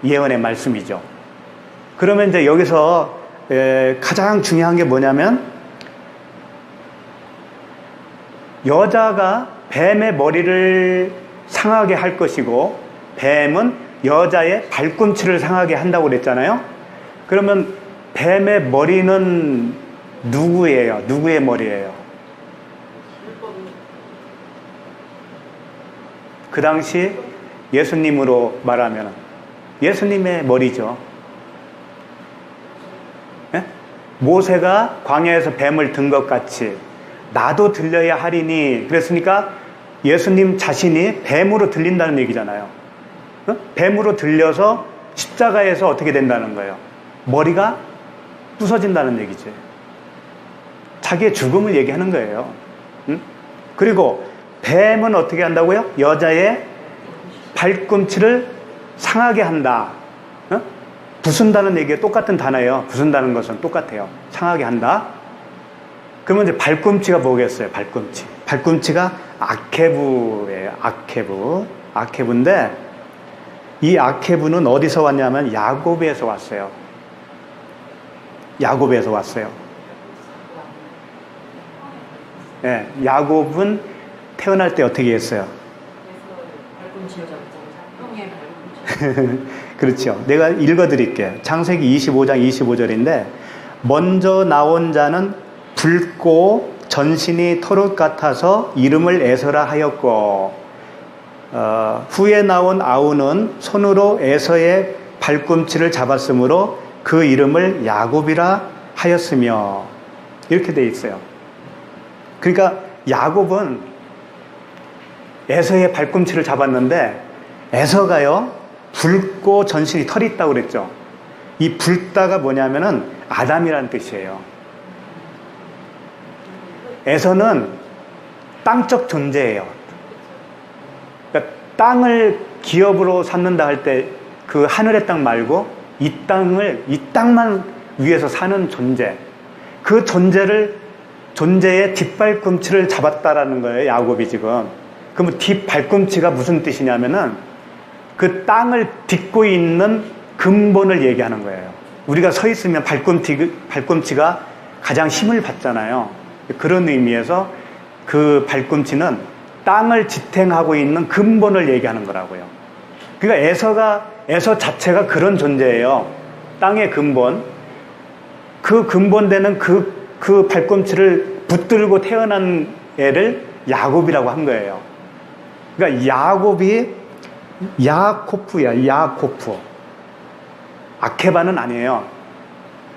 예언의 말씀이죠. 그러면 이제 여기서 가장 중요한 게 뭐냐면 여자가 뱀의 머리를 상하게 할 것이고 뱀은 여자의 발꿈치를 상하게 한다고 그랬잖아요. 그러면 뱀의 머리는 누구예요? 누구의 머리예요? 그 당시 예수님으로 말하면 예수님의 머리죠. 예? 모세가 광야에서 뱀을 든 것 같이 나도 들려야 하리니, 그랬으니까 예수님 자신이 뱀으로 들린다는 얘기잖아요. 뱀으로 들려서 십자가에서 어떻게 된다는 거예요? 머리가 부서진다는 얘기죠. 자기의 죽음을 얘기하는 거예요. 그리고 뱀은 어떻게 한다고요? 여자의 발꿈치를 상하게 한다. 부순다는 얘기가 똑같은 단어예요. 부순다는 것은 똑같아요. 상하게 한다. 그러면 이제 발꿈치가 뭐겠어요? 발꿈치. 발꿈치가 아케부예요. 아케부인데 이 아케부는 어디서 왔냐면 야곱에서 왔어요. 야곱에서 왔어요. 네, 야곱은 태어날 때 어떻게 했어요? 그렇죠. 내가 읽어드릴게요. 창세기 25장 25절인데 먼저 나온 자는 붉고 전신이 털옷 같아서 이름을 에서라 하였고 후에 나온 아우는 손으로 에서의 발꿈치를 잡았으므로 그 이름을 야곱이라 하였으며, 이렇게 돼 있어요. 그러니까 야곱은 에서의 발꿈치를 잡았는데 에서가요 붉고 전신이 털이 있다고 그랬죠. 이 붉다가 뭐냐면은 아담이라는 뜻이에요. 에서는 땅적 존재예요. 그러니까 땅을 기업으로 삼는다 할 때 그 하늘의 땅 말고 이 땅만 위해서 사는 존재, 그 존재의 뒷발꿈치를 잡았다라는 거예요, 야곱이 지금. 그러면 뒷발꿈치가 무슨 뜻이냐면은 그 땅을 딛고 있는 근본을 얘기하는 거예요. 우리가 서 있으면 발꿈치가 가장 힘을 받잖아요. 그런 의미에서 그 발꿈치는 땅을 지탱하고 있는 근본을 얘기하는 거라고요. 그러니까 에서 자체가 그런 존재예요. 땅의 근본. 그 근본되는 그 발꿈치를 붙들고 태어난 애를 야곱이라고 한 거예요. 그러니까 야곱이 야코프. 아케바는 아니에요.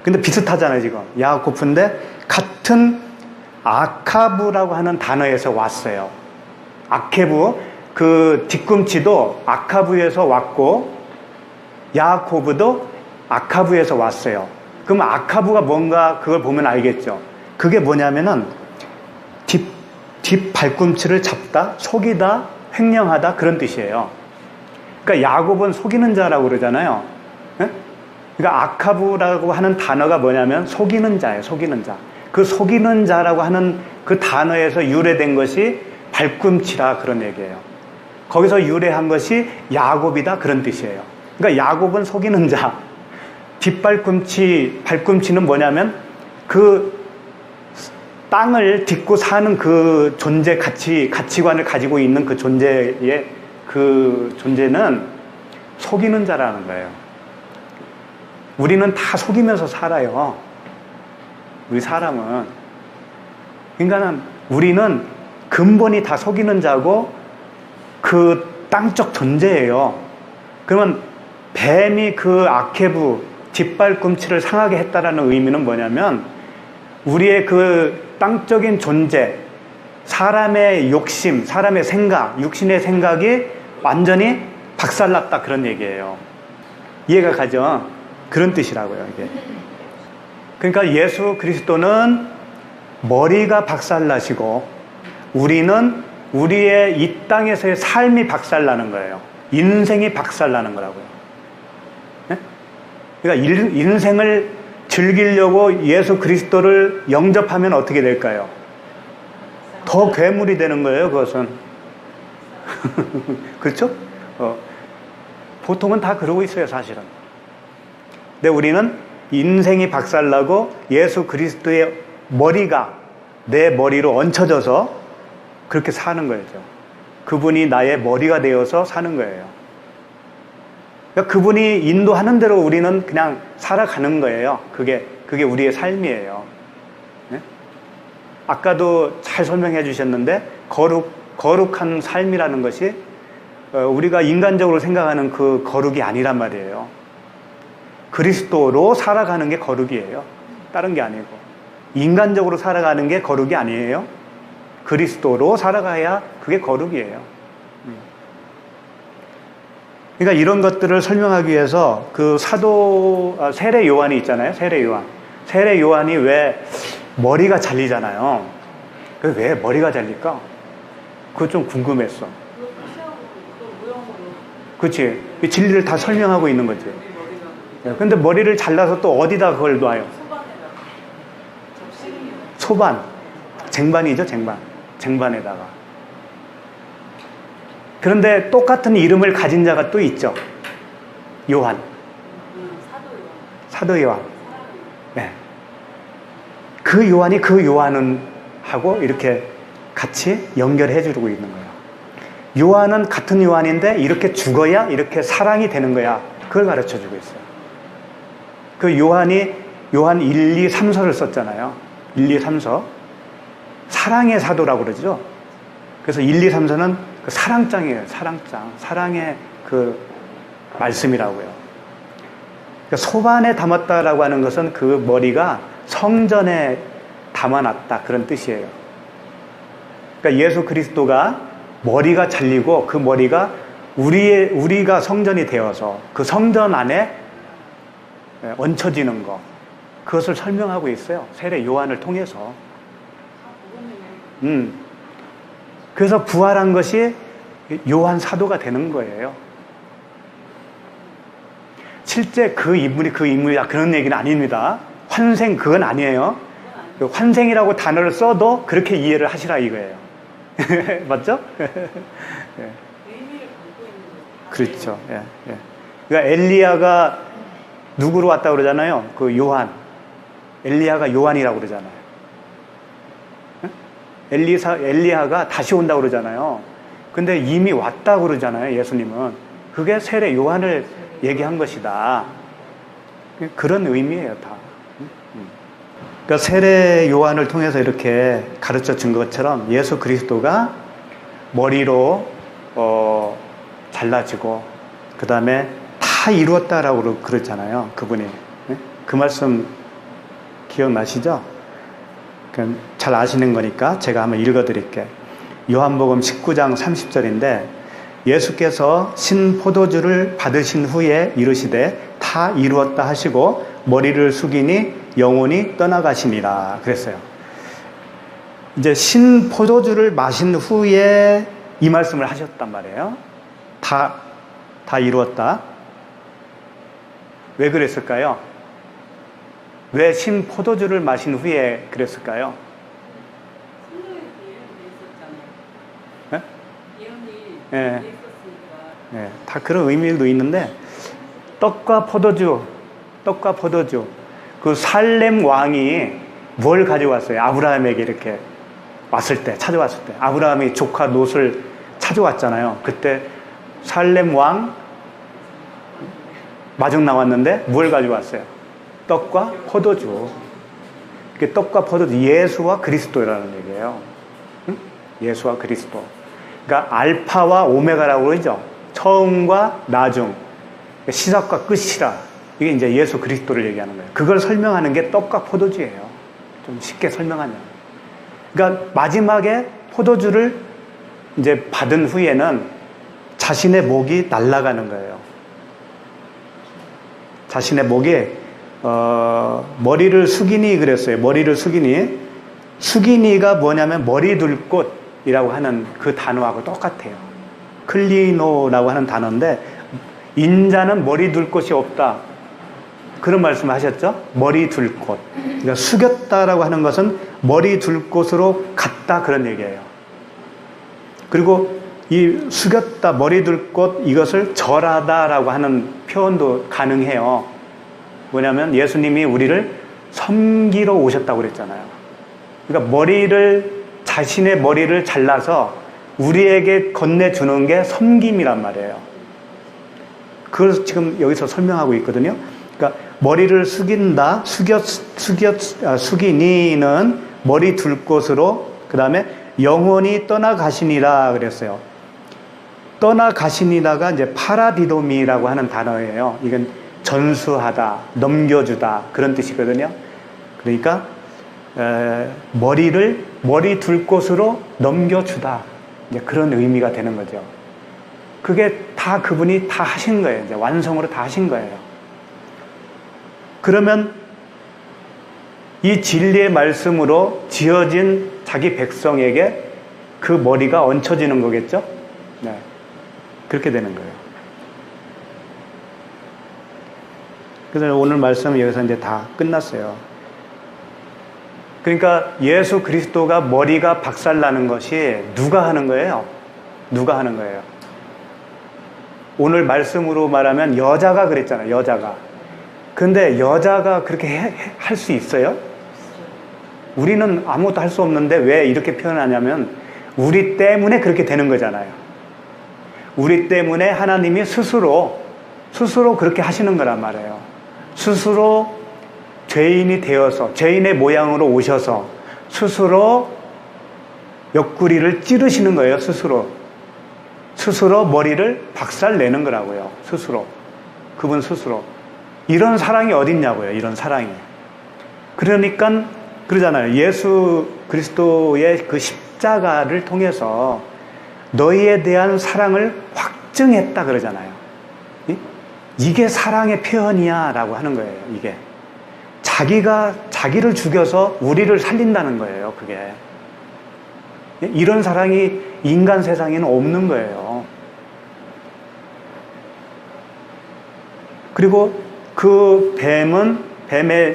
근데 비슷하잖아요, 지금. 야코프인데 같은 아카부라고 하는 단어에서 왔어요. 아케부, 그 뒤꿈치도 아카부에서 왔고 야코브도 아카부에서 왔어요. 그럼 아카부가 뭔가 그걸 보면 알겠죠. 그게 뭐냐면은 뒷 발꿈치를 잡다, 속이다, 횡령하다, 그런 뜻이에요. 그러니까 야곱은 속이는 자라고 그러잖아요. 예? 그러니까 아카부라고 하는 단어가 뭐냐면 속이는 자예요. 속이는 자. 그 속이는 자라고 하는 그 단어에서 유래된 것이 발꿈치라 그런 얘기예요. 거기서 유래한 것이 야곱이다 그런 뜻이에요. 그러니까 야곱은 속이는 자. 뒷발꿈치, 발꿈치는 뭐냐면 그 땅을 딛고 사는 그 존재 가치관을 가지고 있는 그 존재의 그 존재는 속이는 자라는 거예요. 우리는 다 속이면서 살아요. 우리 사람은. 그러니까 우리는 근본이 다 속이는 자고 그 땅적 존재예요. 그러면 뱀이 그 아케부 뒷발꿈치를 상하게 했다라는 의미는 뭐냐면 우리의 그 땅적인 존재, 사람의 욕심, 사람의 생각, 육신의 생각이 완전히 박살났다 그런 얘기예요. 이해가 가죠? 그런 뜻이라고요, 이게. 그러니까 예수 그리스도는 머리가 박살나시고 우리는 우리의 이 땅에서의 삶이 박살나는 거예요. 인생이 박살나는 거라고요. 네? 그러니까 인생을 즐기려고 예수 그리스도를 영접하면 어떻게 될까요? 더 괴물이 되는 거예요, 그것은. 그렇죠? 보통은 다 그러고 있어요, 사실은. 근데 우리는 인생이 박살나고 예수 그리스도의 머리가 내 머리로 얹혀져서 그렇게 사는 거죠. 그분이 나의 머리가 되어서 사는 거예요. 그러니까 그분이 인도하는 대로 우리는 그냥 살아가는 거예요. 그게 우리의 삶이에요. 네? 아까도 잘 설명해 주셨는데 거룩한 삶이라는 것이 우리가 인간적으로 생각하는 그 거룩이 아니란 말이에요. 그리스도로 살아가는 게 거룩이에요. 다른 게 아니고. 인간적으로 살아가는 게 거룩이 아니에요. 그리스도로 살아가야 그게 거룩이에요. 그러니까 이런 것들을 설명하기 위해서 그 세례 요한이 있잖아요. 세례 요한. 세례 요한이 왜 머리가 잘리잖아요. 왜 머리가 잘릴까? 그거 좀 궁금했어. 그렇지. 진리를 다 설명하고 있는 거지. 근데 머리를 잘라서 또 어디다 그걸 놔요? 소반. 쟁반이죠, 쟁반에다가. 그런데 똑같은 이름을 가진 자가 또 있죠. 요한. 사도 요한. 네. 그 요한이 그 요한은 하고 이렇게 같이 연결해 주고 있는 거예요. 요한은 같은 요한인데 이렇게 죽어야 이렇게 사랑이 되는 거야. 그걸 가르쳐 주고 있어요. 그 요한이 요한 1, 2, 3서를 썼잖아요. 1, 2, 3서. 사랑의 사도라고 그러죠. 그래서 1, 2, 3서는 그 사랑장이에요. 사랑장. 사랑의 그 말씀이라고요. 그러니까 소반에 담았다라고 하는 것은 그 머리가 성전에 담아놨다. 그런 뜻이에요. 그러니까 예수 그리스도가 머리가 잘리고 그 머리가 우리가 성전이 되어서 그 성전 안에 얹혀지는 것. 그것을 설명하고 있어요. 세례 요한을 통해서. 그래서 부활한 것이 요한 사도가 되는 거예요. 실제 그 인물이야 그런 얘기는 아닙니다. 환생 그건 아니에요. 환생이라고 단어를 써도 그렇게 이해를 하시라 이거예요. 맞죠? 예. 그렇죠. 예, 예. 그러니까 엘리야가 누구로 왔다 그러잖아요. 그 요한. 엘리야가 요한이라고 그러잖아요. 엘리야가 다시 온다고 그러잖아요. 근데 이미 왔다고 그러잖아요. 예수님은. 그게 세례 요한을 얘기한 것이다. 그런 의미예요, 다. 그러니까 세례 요한을 통해서 이렇게 가르쳐 준 것처럼 예수 그리스도가 머리로 잘라지고 그 다음에 다 이루었다라고 그러잖아요. 그분이. 그 말씀 기억나시죠? 잘 아시는 거니까 제가 한번 읽어드릴게요. 요한복음 19장 30절인데 예수께서 신 포도주를 받으신 후에 이르시되 다 이루었다 하시고 머리를 숙이니 영혼이 떠나가시니라 그랬어요. 이제 신 포도주를 마신 후에 이 말씀을 하셨단 말이에요. 다 이루었다. 왜 그랬을까요? 왜 신 포도주를 마신 후에 그랬을까요? 성경에 예언이 있었잖아요. 예? 예언이 예. 있었으니까. 예, 다 그런 의미도 있는데 떡과 포도주 그 살렘 왕이 뭘 가져왔어요? 아브라함에게 이렇게 왔을 때 찾아왔을 때 아브라함이 조카 롯을 찾아왔잖아요. 그때 살렘 왕 마중 나왔는데 뭘 가져왔어요? 떡과 포도주. 그 떡과 포도주, 예수와 그리스도라는 얘기예요. 응? 예수와 그리스도. 그러니까 알파와 오메가라고 그러죠. 처음과 나중, 시작과 끝이라. 이게 이제 예수 그리스도를 얘기하는 거예요. 그걸 설명하는 게 떡과 포도주예요. 좀 쉽게 설명하면. 그러니까 마지막에 포도주를 이제 받은 후에는 자신의 목이 날아가는 거예요. 자신의 목에 머리를 숙이니 그랬어요. 머리를 숙이니. 숙이니가 뭐냐면 머리 둘 곳이라고 하는 그 단어하고 똑같아요. 클리노라고 하는 단어인데 인자는 머리 둘 곳이 없다. 그런 말씀 하셨죠? 머리 둘 곳. 그러니까 숙였다라고 하는 것은 머리 둘 곳으로 갔다 그런 얘기예요. 그리고 이 숙였다, 머리 둘 곳, 이것을 절하다라고 하는 표현도 가능해요. 뭐냐면 예수님이 우리를 섬기러 오셨다고 그랬잖아요. 그러니까 자신의 머리를 잘라서 우리에게 건네주는 게 섬김이란 말이에요. 그걸 지금 여기서 설명하고 있거든요. 그러니까 머리를 숙인다, 숙이니는 머리 둘 곳으로, 그 다음에 영원히 떠나가시니라 그랬어요. 떠나가시니라가 이제 파라디도미라고 하는 단어예요. 이건 전수하다, 넘겨주다 그런 뜻이거든요. 그러니까 머리 둘 곳으로 넘겨주다, 이제 그런 의미가 되는 거죠. 그게 다 그분이 다 하신 거예요. 이제 완성으로 다 하신 거예요. 그러면 이 진리의 말씀으로 지어진 자기 백성에게 그 머리가 얹혀지는 거겠죠? 네. 그렇게 되는 거예요. 그래서 오늘 말씀은 여기서 이제 다 끝났어요. 그러니까 예수 그리스도가 머리가 박살나는 것이 누가 하는 거예요? 누가 하는 거예요? 오늘 말씀으로 말하면 여자가 그랬잖아요. 여자가. 근데 여자가 그렇게 할 수 있어요? 우리는 아무것도 할 수 없는데 왜 이렇게 표현하냐면 우리 때문에 그렇게 되는 거잖아요. 우리 때문에 하나님이 스스로 그렇게 하시는 거란 말이에요. 스스로 죄인이 되어서 죄인의 모양으로 오셔서 스스로 옆구리를 찌르시는 거예요. 스스로 머리를 박살내는 거라고요. 그분 스스로. 이런 사랑이 어딨냐고요. 이런 사랑이. 그러니까 그러잖아요. 예수 그리스도의 그 십자가를 통해서 너희에 대한 사랑을 확증했다 그러잖아요. 이게 사랑의 표현이야 라고 하는 거예요. 이게 자기를 죽여서 우리를 살린다는 거예요. 그게 이런 사랑이 인간 세상에는 없는 거예요. 그리고 그 뱀의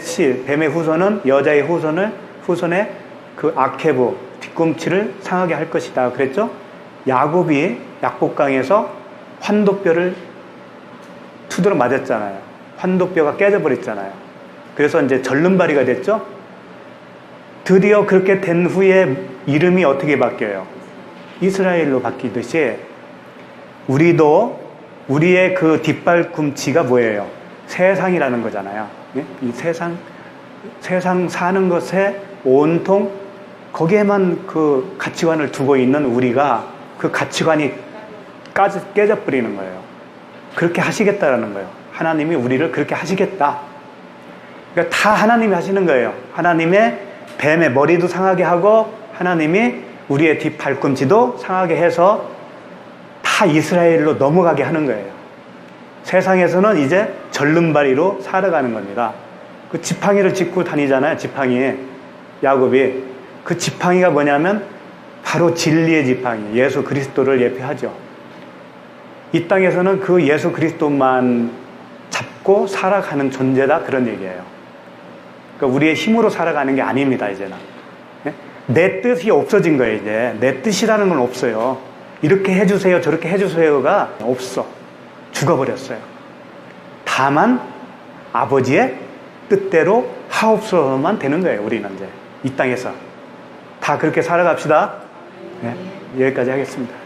후손은 여자의 후손에 그 아케부 뒤꿈치를 상하게 할 것이다 그랬죠? 야곱이 약복강에서 환도뼈를 투드러 맞았잖아요. 환도뼈가 깨져버렸잖아요. 그래서 이제 절름발이가 됐죠? 드디어 그렇게 된 후에 이름이 어떻게 바뀌어요? 이스라엘로 바뀌듯이 우리도 우리의 그 뒷발꿈치가 뭐예요? 세상이라는 거잖아요. 이 세상 사는 것에 온통 거기에만 그 가치관을 두고 있는 우리가 그 가치관이 깨져버리는 거예요. 그렇게 하시겠다라는 거예요. 하나님이 우리를 그렇게 하시겠다. 그러니까 다 하나님이 하시는 거예요. 하나님의 뱀의 머리도 상하게 하고 하나님이 우리의 뒷발꿈치도 상하게 해서 다 이스라엘로 넘어가게 하는 거예요. 세상에서는 이제 절름발이로 살아가는 겁니다. 그 지팡이를 짚고 다니잖아요. 지팡이. 야곱이. 그 지팡이가 뭐냐면 바로 진리의 지팡이. 예수 그리스도를 예표하죠. 이 땅에서는 그 예수 그리스도만 받고 살아가는 존재다, 그런 얘기예요. 그러니까 우리의 힘으로 살아가는 게 아닙니다, 이제는. 예? 내 뜻이 없어진 거예요, 이제. 내 뜻이라는 건 없어요. 이렇게 해주세요, 저렇게 해주세요가 없어. 죽어버렸어요. 다만 아버지의 뜻대로 하옵소서만 되는 거예요, 우리는 이제. 이 땅에서. 다 그렇게 살아갑시다. 네, 여기까지 하겠습니다.